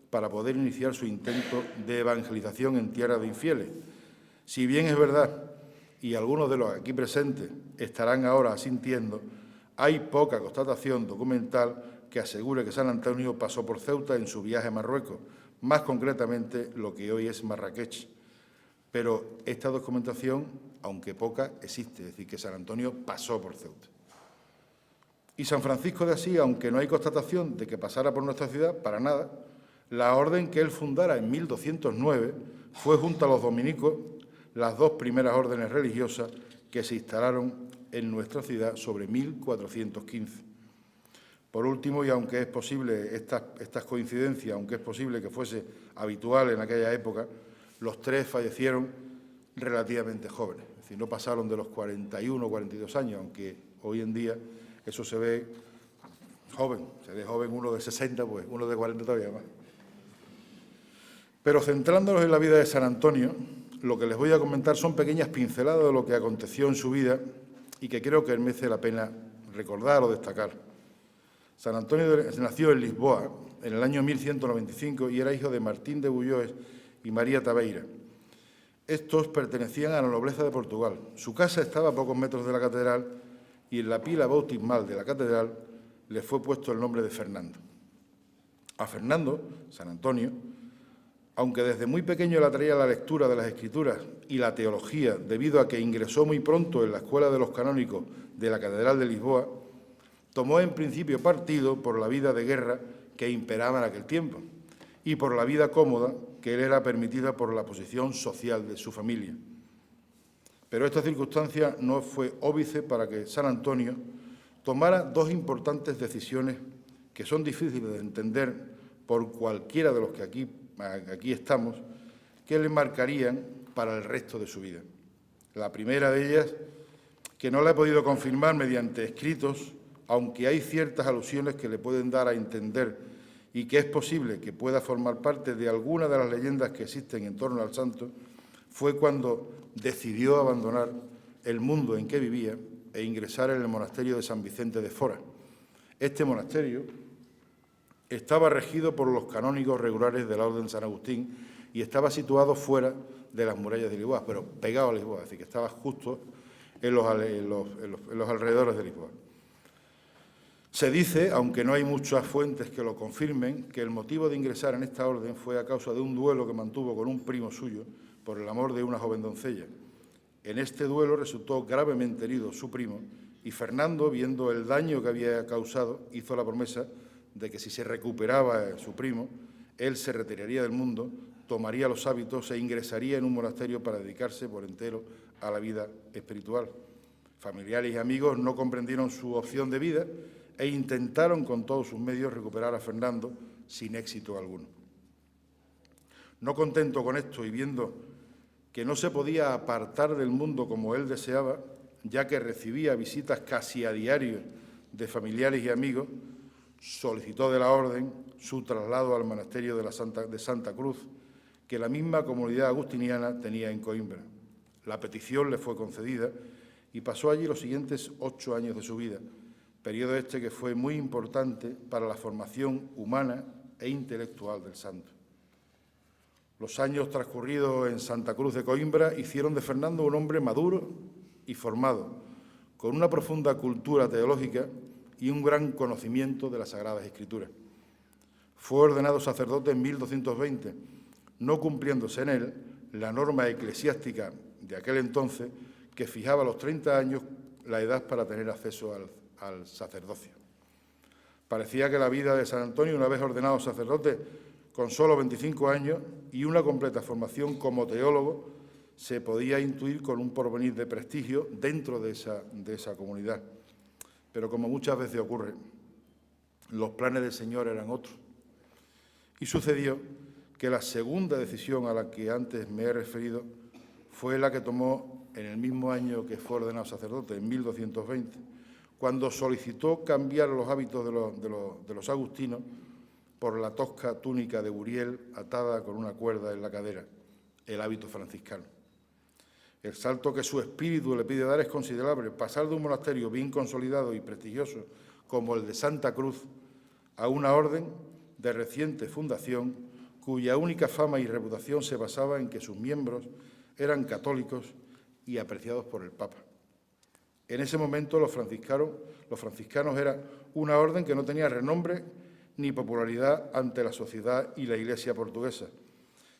para poder iniciar su intento de evangelización en tierra de infieles. Si bien es verdad, y algunos de los aquí presentes estarán ahora asintiendo, hay poca constatación documental que asegure que San Antonio pasó por Ceuta en su viaje a Marruecos, más concretamente lo que hoy es Marrakech. Pero esta documentación, aunque poca, existe, es decir, que San Antonio pasó por Ceuta. Y San Francisco de Asís, aunque no hay constatación de que pasara por nuestra ciudad, para nada, la orden que él fundara en 1209 fue, junto a los dominicos, las 2 primeras órdenes religiosas que se instalaron en nuestra ciudad sobre 1415. Por último, y aunque es posible estas coincidencias, aunque es posible que fuese habitual en aquella época, los 3 fallecieron relativamente jóvenes, es decir, no pasaron de los 41 o 42 años, aunque hoy en día eso se ve joven, se ve joven uno de 60, pues uno de 40 todavía más. Pero centrándonos en la vida de San Antonio, lo que les voy a comentar son pequeñas pinceladas de lo que aconteció en su vida y que creo que merece la pena recordar o destacar. San Antonio nació en Lisboa en el año 1195 y era hijo de Martín de Bulloes y María Tabeira. Estos pertenecían a la nobleza de Portugal. Su casa estaba a pocos metros de la catedral y en la pila bautismal de la catedral le fue puesto el nombre de Fernando. A Fernando, San Antonio, aunque desde muy pequeño le atraía la lectura de las Escrituras y la teología, debido a que ingresó muy pronto en la Escuela de los Canónicos de la Catedral de Lisboa, tomó en principio partido por la vida de guerra que imperaba en aquel tiempo y por la vida cómoda que le era permitida por la posición social de su familia. Pero esta circunstancia no fue óbice para que San Antonio tomara 2 importantes decisiones que son difíciles de entender por cualquiera de los que aquí estamos, que le marcarían para el resto de su vida. La primera de ellas, que no la he podido confirmar mediante escritos, aunque hay ciertas alusiones que le pueden dar a entender y que es posible que pueda formar parte de alguna de las leyendas que existen en torno al santo, fue cuando decidió abandonar el mundo en que vivía e ingresar en el monasterio de San Vicente de Fora. Este monasterio estaba regido por los canónigos regulares de la Orden de San Agustín y estaba situado fuera de las murallas de Lisboa, pero pegado a Lisboa, es decir, que estaba justo en los alrededores de Lisboa. Se dice, aunque no hay muchas fuentes que lo confirmen, que el motivo de ingresar en esta orden fue a causa de un duelo que mantuvo con un primo suyo por el amor de una joven doncella. En este duelo resultó gravemente herido su primo y Fernando, viendo el daño que había causado, hizo la promesa de que si se recuperaba su primo, él se retiraría del mundo, tomaría los hábitos e ingresaría en un monasterio para dedicarse por entero a la vida espiritual. Familiares y amigos no comprendieron su opción de vida e intentaron con todos sus medios recuperar a Fernando sin éxito alguno. No contento con esto y viendo que no se podía apartar del mundo como él deseaba, ya que recibía visitas casi a diario de familiares y amigos, solicitó de la orden su traslado al monasterio de Santa Cruz, que la misma comunidad agustiniana tenía en Coimbra. La petición le fue concedida y pasó allí los siguientes 8 años de su vida, periodo este que fue muy importante para la formación humana e intelectual del santo. Los años transcurridos en Santa Cruz de Coimbra hicieron de Fernando un hombre maduro y formado, con una profunda cultura teológica y un gran conocimiento de las Sagradas Escrituras. Fue ordenado sacerdote en 1220, no cumpliéndose en él la norma eclesiástica de aquel entonces que fijaba a los 30 años la edad para tener acceso al sacerdocio. Parecía que la vida de San Antonio, una vez ordenado sacerdote, con solo 25 años y una completa formación como teólogo, se podía intuir con un porvenir de prestigio dentro de esa comunidad. Pero como muchas veces ocurre, los planes del Señor eran otros. Y sucedió que la segunda decisión a la que antes me he referido fue la que tomó en el mismo año que fue ordenado sacerdote, en 1220, cuando solicitó cambiar los hábitos de los agustinos por la tosca túnica de buriel atada con una cuerda en la cadera, el hábito franciscano. El salto que su espíritu le pide dar es considerable, pasar de un monasterio bien consolidado y prestigioso como el de Santa Cruz a una orden de reciente fundación cuya única fama y reputación se basaba en que sus miembros eran católicos y apreciados por el Papa. En ese momento los franciscanos eran una orden que no tenía renombre ni popularidad ante la sociedad y la Iglesia portuguesa.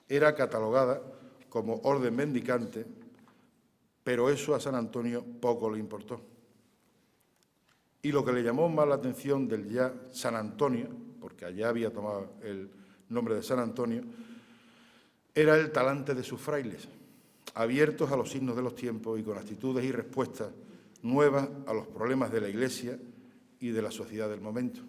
Era catalogada como orden mendicante, pero eso a San Antonio poco le importó. Y lo que le llamó más la atención del ya San Antonio, porque allá había tomado el nombre de San Antonio, era el talante de sus frailes, abiertos a los signos de los tiempos y con actitudes y respuestas nuevas a los problemas de la Iglesia y de la sociedad del momento.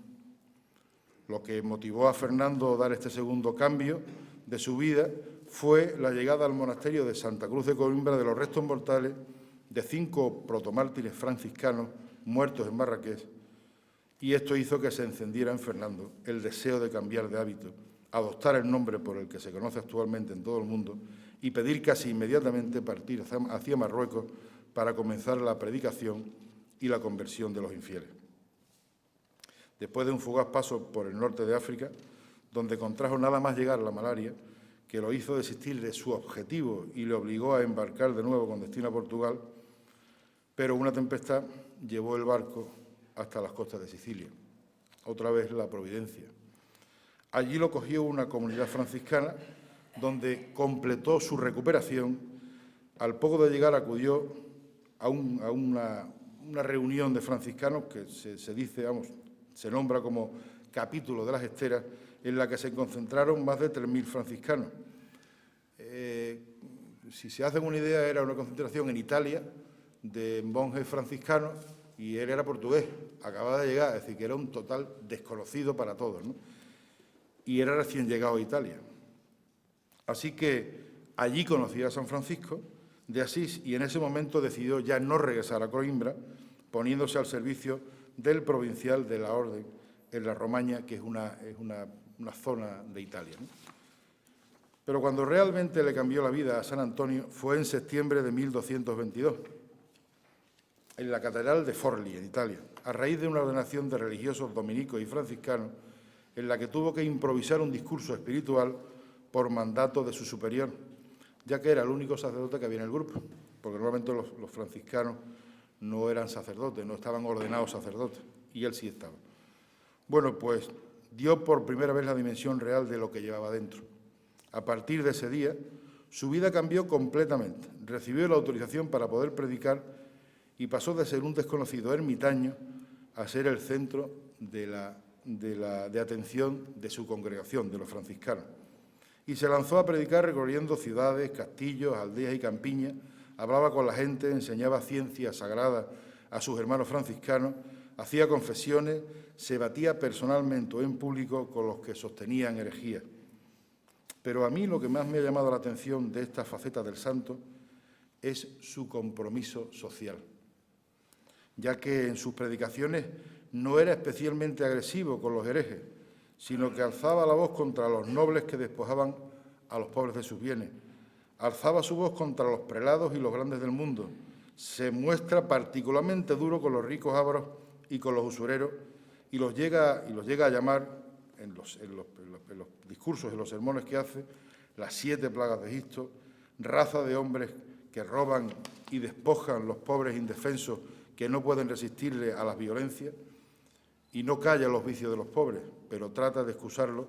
Lo que motivó a Fernando a dar este segundo cambio de su vida fue la llegada al monasterio de Santa Cruz de Coimbra de los restos mortales de 5 protomártires franciscanos muertos en Marrakech, y esto hizo que se encendiera en Fernando el deseo de cambiar de hábito, adoptar el nombre por el que se conoce actualmente en todo el mundo y pedir casi inmediatamente partir hacia Marruecos para comenzar la predicación y la conversión de los infieles. Después de un fugaz paso por el norte de África, donde contrajo nada más llegar la malaria, que lo hizo desistir de su objetivo y le obligó a embarcar de nuevo con destino a Portugal, pero una tempestad llevó el barco hasta las costas de Sicilia. Otra vez la providencia. Allí lo cogió una comunidad franciscana, donde completó su recuperación. Al poco de llegar acudió a una reunión de franciscanos que se dice, se nombra como capítulo de las esteras, en la que se concentraron más de 3.000 franciscanos. Si se hacen una idea, era una concentración en Italia de monjes franciscanos y él era portugués, acababa de llegar, es decir, que era un total desconocido para todos, ¿no? Y era recién llegado a Italia. Así que allí conocía a San Francisco de Asís y en ese momento decidió ya no regresar a Coimbra, poniéndose al servicio del provincial de la Orden en la Romaña, que es una zona de Italia, ¿no? Pero cuando realmente le cambió la vida a San Antonio fue en septiembre de 1222, en la Catedral de Forlì, en Italia, a raíz de una ordenación de religiosos dominicos y franciscanos, en la que tuvo que improvisar un discurso espiritual por mandato de su superior, ya que era el único sacerdote que había en el grupo, porque normalmente los franciscanos no eran sacerdotes, no estaban ordenados sacerdotes, y él sí estaba. Bueno, pues dio por primera vez la dimensión real de lo que llevaba dentro. A partir de ese día, su vida cambió completamente. Recibió la autorización para poder predicar y pasó de ser un desconocido ermitaño a ser el centro de atención de su congregación, de los franciscanos. Y se lanzó a predicar recorriendo ciudades, castillos, aldeas y campiñas, hablaba con la gente, enseñaba ciencia sagrada a sus hermanos franciscanos, hacía confesiones, se batía personalmente o en público con los que sostenían herejías. Pero a mí lo que más me ha llamado la atención de esta faceta del santo es su compromiso social, ya que en sus predicaciones no era especialmente agresivo con los herejes, sino que alzaba la voz contra los nobles que despojaban a los pobres de sus bienes, alzaba su voz contra los prelados y los grandes del mundo, se muestra particularmente duro con los ricos ávaros y con los usureros y los llega a llamar en los discursos, en los sermones que hace, las 7 plagas de Egipto, raza de hombres que roban y despojan los pobres indefensos que no pueden resistirle a las violencias, y no calla los vicios de los pobres, pero trata de excusarlos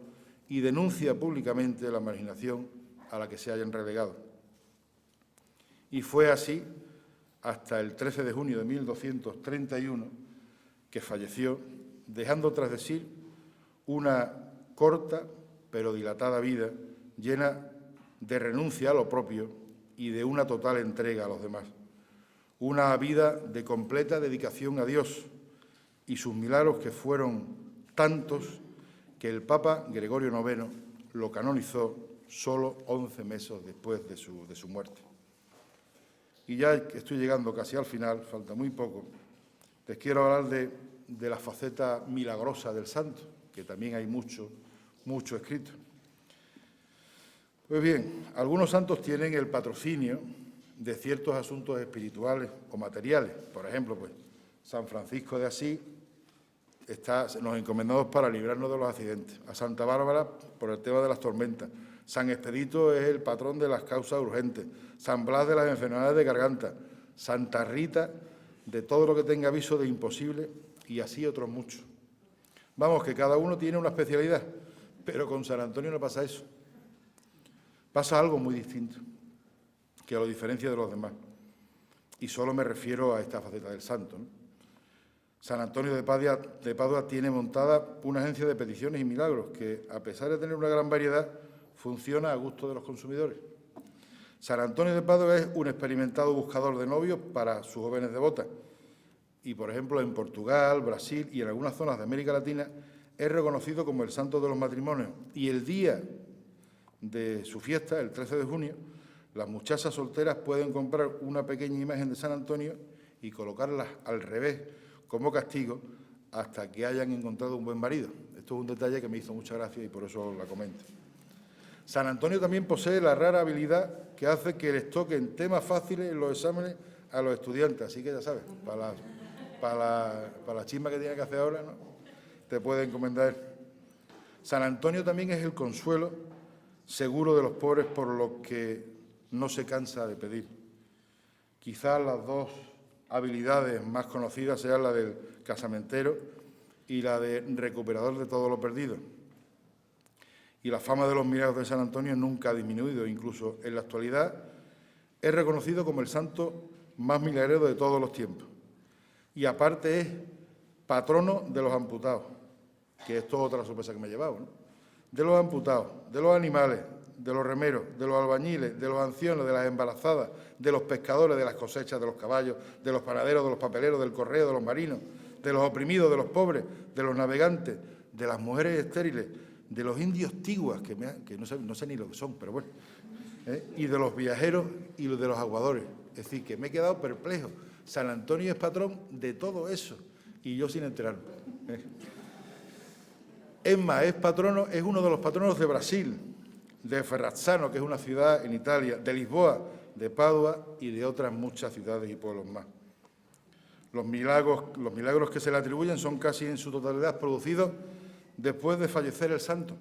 y denuncia públicamente la marginación a la que se hayan relegado. Y fue así hasta el 13 de junio de 1231 que falleció, dejando tras de sí una corta pero dilatada vida llena de renuncia a lo propio y de una total entrega a los demás. Una vida de completa dedicación a Dios y sus milagros, que fueron tantos que el Papa Gregorio IX lo canonizó solo 11 meses después de su muerte. Y ya estoy llegando casi al final, falta muy poco, les quiero hablar de la faceta milagrosa del santo, que también hay mucho escrito. Pues bien, algunos santos tienen el patrocinio de ciertos asuntos espirituales o materiales. Por ejemplo, pues San Francisco de Asís nos encomendamos para librarnos de los accidentes. A Santa Bárbara por el tema de las tormentas. San Expedito es el patrón de las causas urgentes. San Blas de las enfermedades de garganta. Santa Rita de todo lo que tenga aviso de imposible, y así otros muchos. Vamos, que cada uno tiene una especialidad, pero con San Antonio no pasa eso. Pasa algo muy distinto, que lo diferencia de los demás. Y solo me refiero a esta faceta del santo, ¿no? San Antonio de Padua tiene montada una agencia de peticiones y milagros que, a pesar de tener una gran variedad, funciona a gusto de los consumidores. San Antonio de Padua es un experimentado buscador de novios para sus jóvenes devotas. Y, por ejemplo, en Portugal, Brasil y en algunas zonas de América Latina es reconocido como el santo de los matrimonios. Y el día de su fiesta, el 13 de junio, las muchachas solteras pueden comprar una pequeña imagen de San Antonio y colocarla al revés como castigo hasta que hayan encontrado un buen marido. Esto es un detalle que me hizo mucha gracia y por eso la comento. San Antonio también posee la rara habilidad que hace que les toquen temas fáciles en los exámenes a los estudiantes. Así que ya sabes, para la chisma que tiene que hacer ahora, ¿no?, te puede encomendar. San Antonio también es el consuelo seguro de los pobres, por lo que no se cansa de pedir. Quizás las dos habilidades más conocidas sean la del casamentero y la de recuperador de todo lo perdido. Y la fama de los milagros de San Antonio nunca ha disminuido, incluso en la actualidad es reconocido como el santo más milagrero de todos los tiempos. Y aparte es patrono de los amputados, que esto es otra sorpresa que me he llevado, ¿no? De los amputados, de los animales, de los remeros, de los albañiles, de los ancianos, de las embarazadas, de los pescadores, de las cosechas, de los caballos, de los panaderos, de los papeleros, del correo, de los marinos, de los oprimidos, de los pobres, de los navegantes, de las mujeres estériles, de los indios tiguas, que no sé ni lo que son, pero bueno, y de los viajeros y de los aguadores. Es decir, que me he quedado perplejo. San Antonio es patrón de todo eso, y yo sin enterarme. Es más, es uno de los patronos de Brasil, de Ferrazzano, que es una ciudad en Italia, de Lisboa, de Padua y de otras muchas ciudades y pueblos más. Los milagros que se le atribuyen son casi en su totalidad producidos después de fallecer el santo.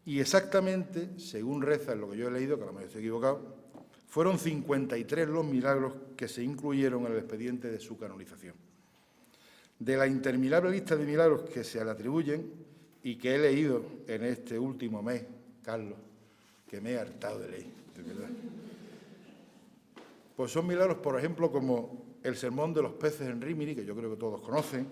Y exactamente, según reza en lo que yo he leído, que a lo mejor estoy equivocado, fueron 53 los milagros que se incluyeron en el expediente de su canonización. De la interminable lista de milagros que se le atribuyen y que he leído en este último mes, Carlos, que me he hartado de leer, de verdad. Pues son milagros, por ejemplo, como el sermón de los peces en Rímini, que yo creo que todos conocen,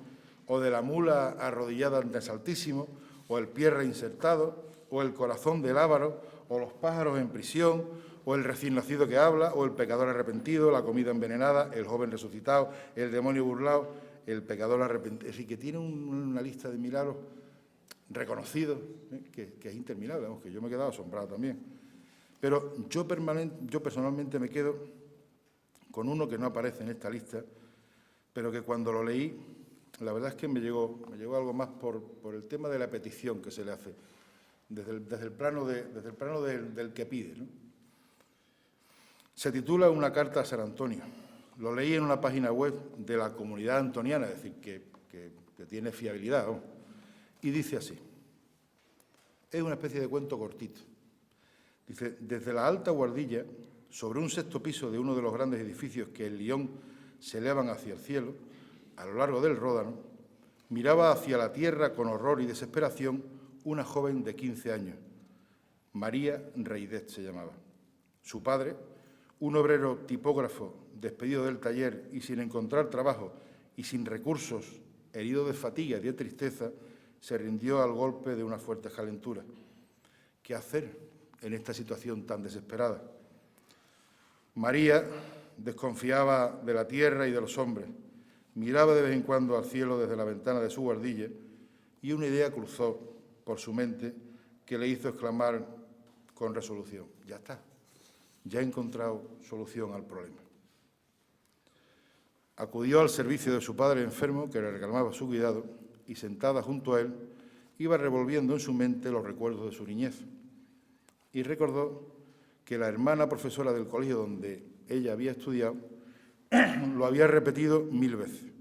o de la mula arrodillada ante el Santísimo, o el pie reinsertado, o el corazón del avaro, o los pájaros en prisión, o el recién nacido que habla, o el pecador arrepentido, la comida envenenada, el joven resucitado, el demonio burlado, el pecador arrepentido. Es decir, que tiene una lista de milagros reconocidos, que es interminable, vamos, que yo me he quedado asombrado también. Pero yo personalmente me quedo con uno que no aparece en esta lista, pero que cuando lo leí, la verdad es que me llegó algo más por el tema de la petición que se le hace, desde el plano del que pide, ¿no? Se titula Una carta a San Antonio. Lo leí en una página web de la comunidad antoniana, es decir, que tiene fiabilidad, ¿no? Y dice así. Es una especie de cuento cortito. Dice, desde la alta Guardilla, sobre un sexto piso de uno de los grandes edificios que en Lyon se elevan hacia el cielo, a lo largo del Ródano, miraba hacia la tierra con horror y desesperación una joven de 15 años. María Reidet se llamaba. Su padre, un obrero tipógrafo despedido del taller y sin encontrar trabajo y sin recursos, herido de fatiga y de tristeza, se rindió al golpe de una fuerte calentura. ¿Qué hacer en esta situación tan desesperada? María desconfiaba de la tierra y de los hombres, miraba de vez en cuando al cielo desde la ventana de su guardilla y una idea cruzó por su mente que le hizo exclamar con resolución, ya está, ya he encontrado solución al problema. Acudió al servicio de su padre enfermo, que le reclamaba su cuidado, y sentada junto a él, iba revolviendo en su mente los recuerdos de su niñez. Y recordó que la hermana profesora del colegio donde ella había estudiado lo había repetido 1000 veces.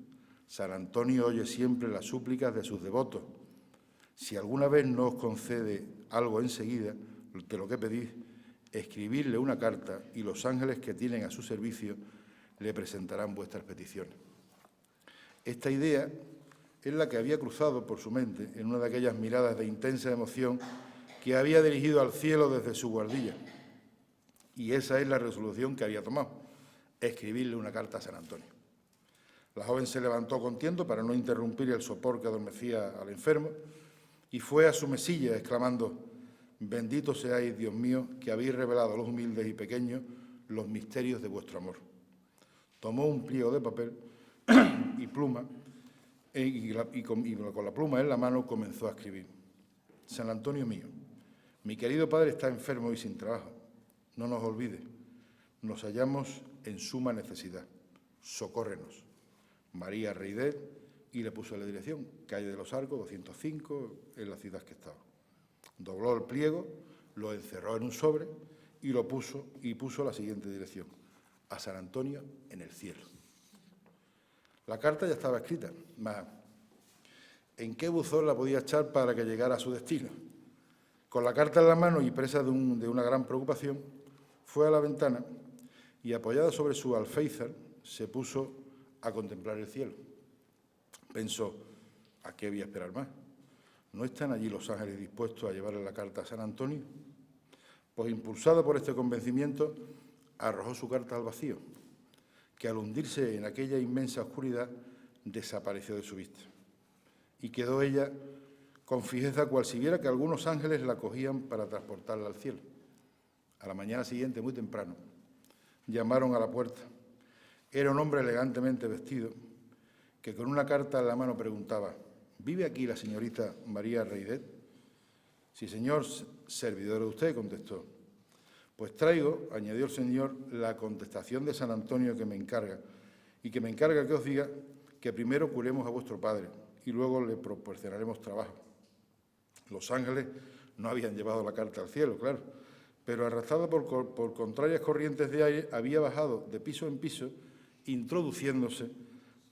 San Antonio oye siempre las súplicas de sus devotos. Si alguna vez no os concede algo enseguida de lo que pedís, escribirle una carta y los ángeles que tienen a su servicio le presentarán vuestras peticiones. Esta idea es la que había cruzado por su mente en una de aquellas miradas de intensa emoción que había dirigido al cielo desde su guardilla. Y esa es la resolución que había tomado, escribirle una carta a San Antonio. La joven se levantó con tiento para no interrumpir el sopor que adormecía al enfermo y fue a su mesilla exclamando, «Bendito seáis, Dios mío, que habéis revelado a los humildes y pequeños los misterios de vuestro amor». Tomó un pliego de papel y pluma y con la pluma en la mano comenzó a escribir. San Antonio mío, mi querido padre está enfermo y sin trabajo. No nos olvides. Nos hallamos en suma necesidad. Socórrenos. María Reidet, y le puso la dirección, calle de los Arcos, 205, en la ciudad que estaba. Dobló el pliego, lo encerró en un sobre y puso la siguiente dirección. A San Antonio en el cielo. La carta ya estaba escrita, mas ¿en qué buzón la podía echar para que llegara a su destino? Con la carta en la mano y presa de una gran preocupación, fue a la ventana y, apoyada sobre su alféizar, se puso a contemplar el cielo. Pensó, ¿a qué voy a esperar más? ¿No están allí los ángeles dispuestos a llevarle la carta a San Antonio? Pues, impulsada por este convencimiento, arrojó su carta al vacío, que al hundirse en aquella inmensa oscuridad desapareció de su vista. Y quedó ella con fijeza cual si viera que algunos ángeles la cogían para transportarla al cielo. A la mañana siguiente, muy temprano, llamaron a la puerta. Era un hombre elegantemente vestido que con una carta en la mano preguntaba, ¿vive aquí la señorita María Reidet? Sí, señor, servidor de usted, contestó. Pues traigo, añadió el señor, la contestación de San Antonio que me encarga, y que me encarga que os diga que primero curemos a vuestro padre y luego le proporcionaremos trabajo. Los ángeles no habían llevado la carta al cielo, claro, pero arrastrada por contrarias corrientes de aire, había bajado de piso en piso, introduciéndose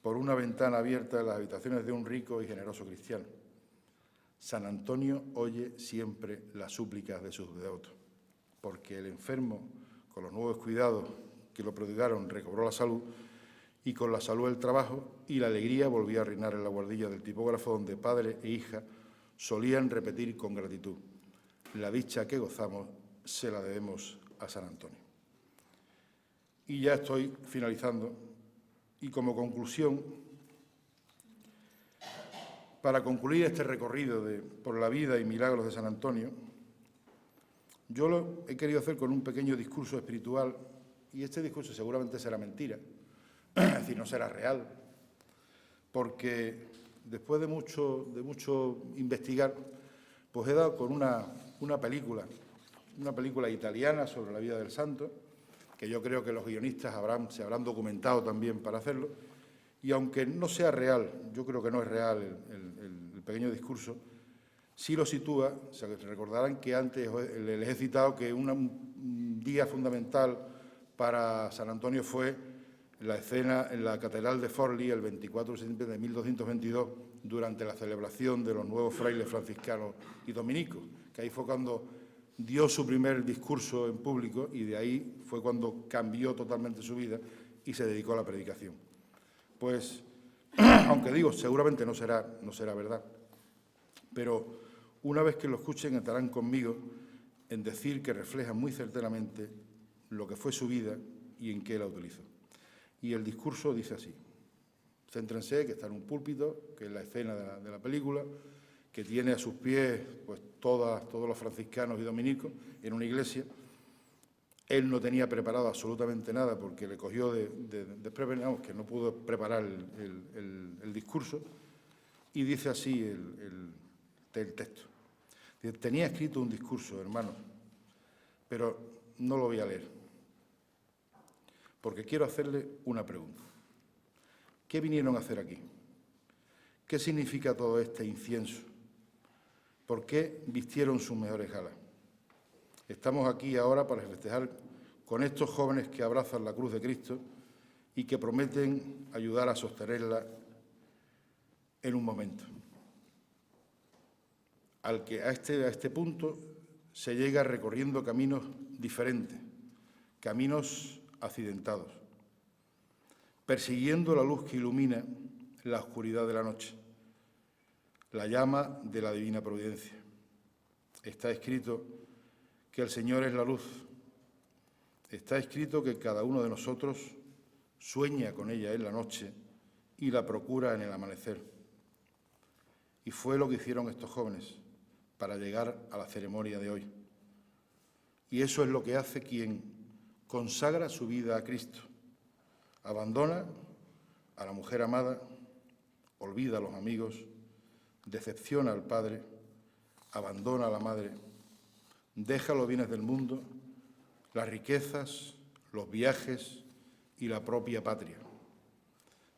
por una ventana abierta en las habitaciones de un rico y generoso cristiano. San Antonio oye siempre las súplicas de sus devotos, porque el enfermo, con los nuevos cuidados que lo prodigaron, recobró la salud, y con la salud el trabajo, y la alegría volvió a reinar en la guardilla del tipógrafo, donde padre e hija solían repetir con gratitud, la dicha que gozamos se la debemos a a San Antonio. Y ya estoy finalizando. Y como conclusión, para concluir este recorrido por la vida y milagros de San Antonio, yo lo he querido hacer con un pequeño discurso espiritual, y este discurso seguramente será mentira, es decir, no será real, porque después de mucho investigar, pues he dado con una película italiana sobre la vida del santo, que yo creo que los guionistas se habrán documentado también para hacerlo, y aunque no sea real, yo creo que no es real el pequeño discurso, sí lo sitúa. O sea, que recordarán que antes les he citado que un día fundamental para San Antonio fue la escena en la Catedral de Forlì el 24 de septiembre de 1222, durante la celebración de los nuevos frailes franciscanos y dominicos, que ahí fue cuando dio su primer discurso en público, y de ahí fue cuando cambió totalmente su vida y se dedicó a la predicación. Pues, aunque digo, seguramente no será verdad, pero una vez que lo escuchen estarán conmigo en decir que refleja muy certeramente lo que fue su vida y en qué la utilizó. Y el discurso dice así: céntrense, que está en un púlpito, que es la escena de la película, que tiene a sus pies pues todos los franciscanos y dominicos en una iglesia. Él no tenía preparado absolutamente nada porque le cogió desprevenido, que no pudo preparar el discurso, y dice así el texto. Dice: tenía escrito un discurso, hermano, pero no lo voy a leer, porque quiero hacerle una pregunta. ¿Qué vinieron a hacer aquí? ¿Qué significa todo este incienso? ¿Por qué vistieron sus mejores galas? Estamos aquí ahora para festejar con estos jóvenes que abrazan la cruz de Cristo y que prometen ayudar a sostenerla en un momento. A este punto se llega recorriendo caminos diferentes, caminos accidentados, persiguiendo la luz que ilumina la oscuridad de la noche, la llama de la divina providencia. Está escrito que el Señor es la luz. Está escrito que cada uno de nosotros sueña con ella en la noche y la procura en el amanecer. Y fue lo que hicieron estos jóvenes para llegar a la ceremonia de hoy. Y eso es lo que hace quien consagra su vida a Cristo. Abandona a la mujer amada, olvida a los amigos, decepciona al padre, abandona a la madre, deja los bienes del mundo, las riquezas, los viajes y la propia patria.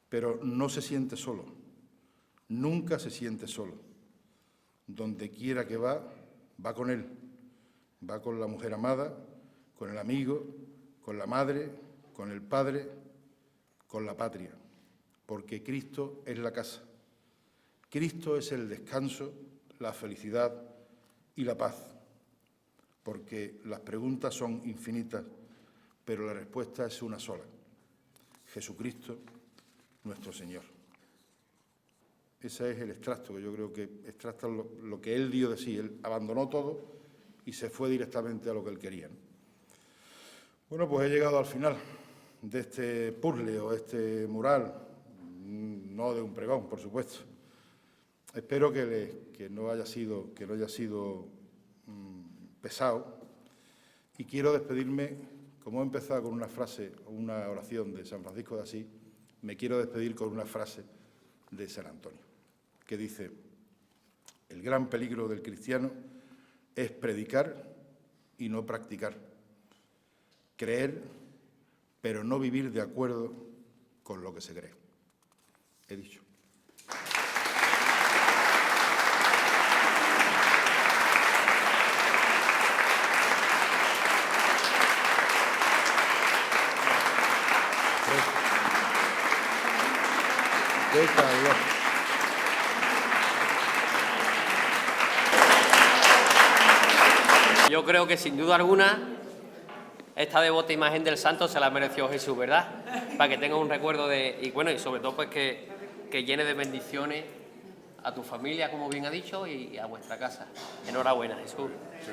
Pero no se siente solo, nunca se siente solo. Donde quiera que va con él, va con la mujer amada, con el amigo, con la madre, con el padre, con la patria, porque Cristo es la casa. Cristo es el descanso, la felicidad y la paz, porque las preguntas son infinitas, pero la respuesta es una sola: Jesucristo, nuestro Señor. Ese es el extracto que yo creo que extracta lo que él dio de sí. Él abandonó todo y se fue directamente a lo que él quería, ¿no? Bueno, pues he llegado al final de este puzzle o este mural, no de un pregón, por supuesto. Espero que no haya sido pesado, y quiero despedirme, como he empezado con una frase o una oración de San Francisco de Asís, me quiero despedir con una frase de San Antonio, que dice: el gran peligro del cristiano es predicar y no practicar, creer, pero no vivir de acuerdo con lo que se cree. He dicho. Yo creo que sin duda alguna esta devota imagen del santo se la mereció Jesús, ¿verdad? Para que tenga un recuerdo y sobre todo pues que llene de bendiciones a tu familia, como bien ha dicho, y a vuestra casa. Enhorabuena, Jesús. Sí.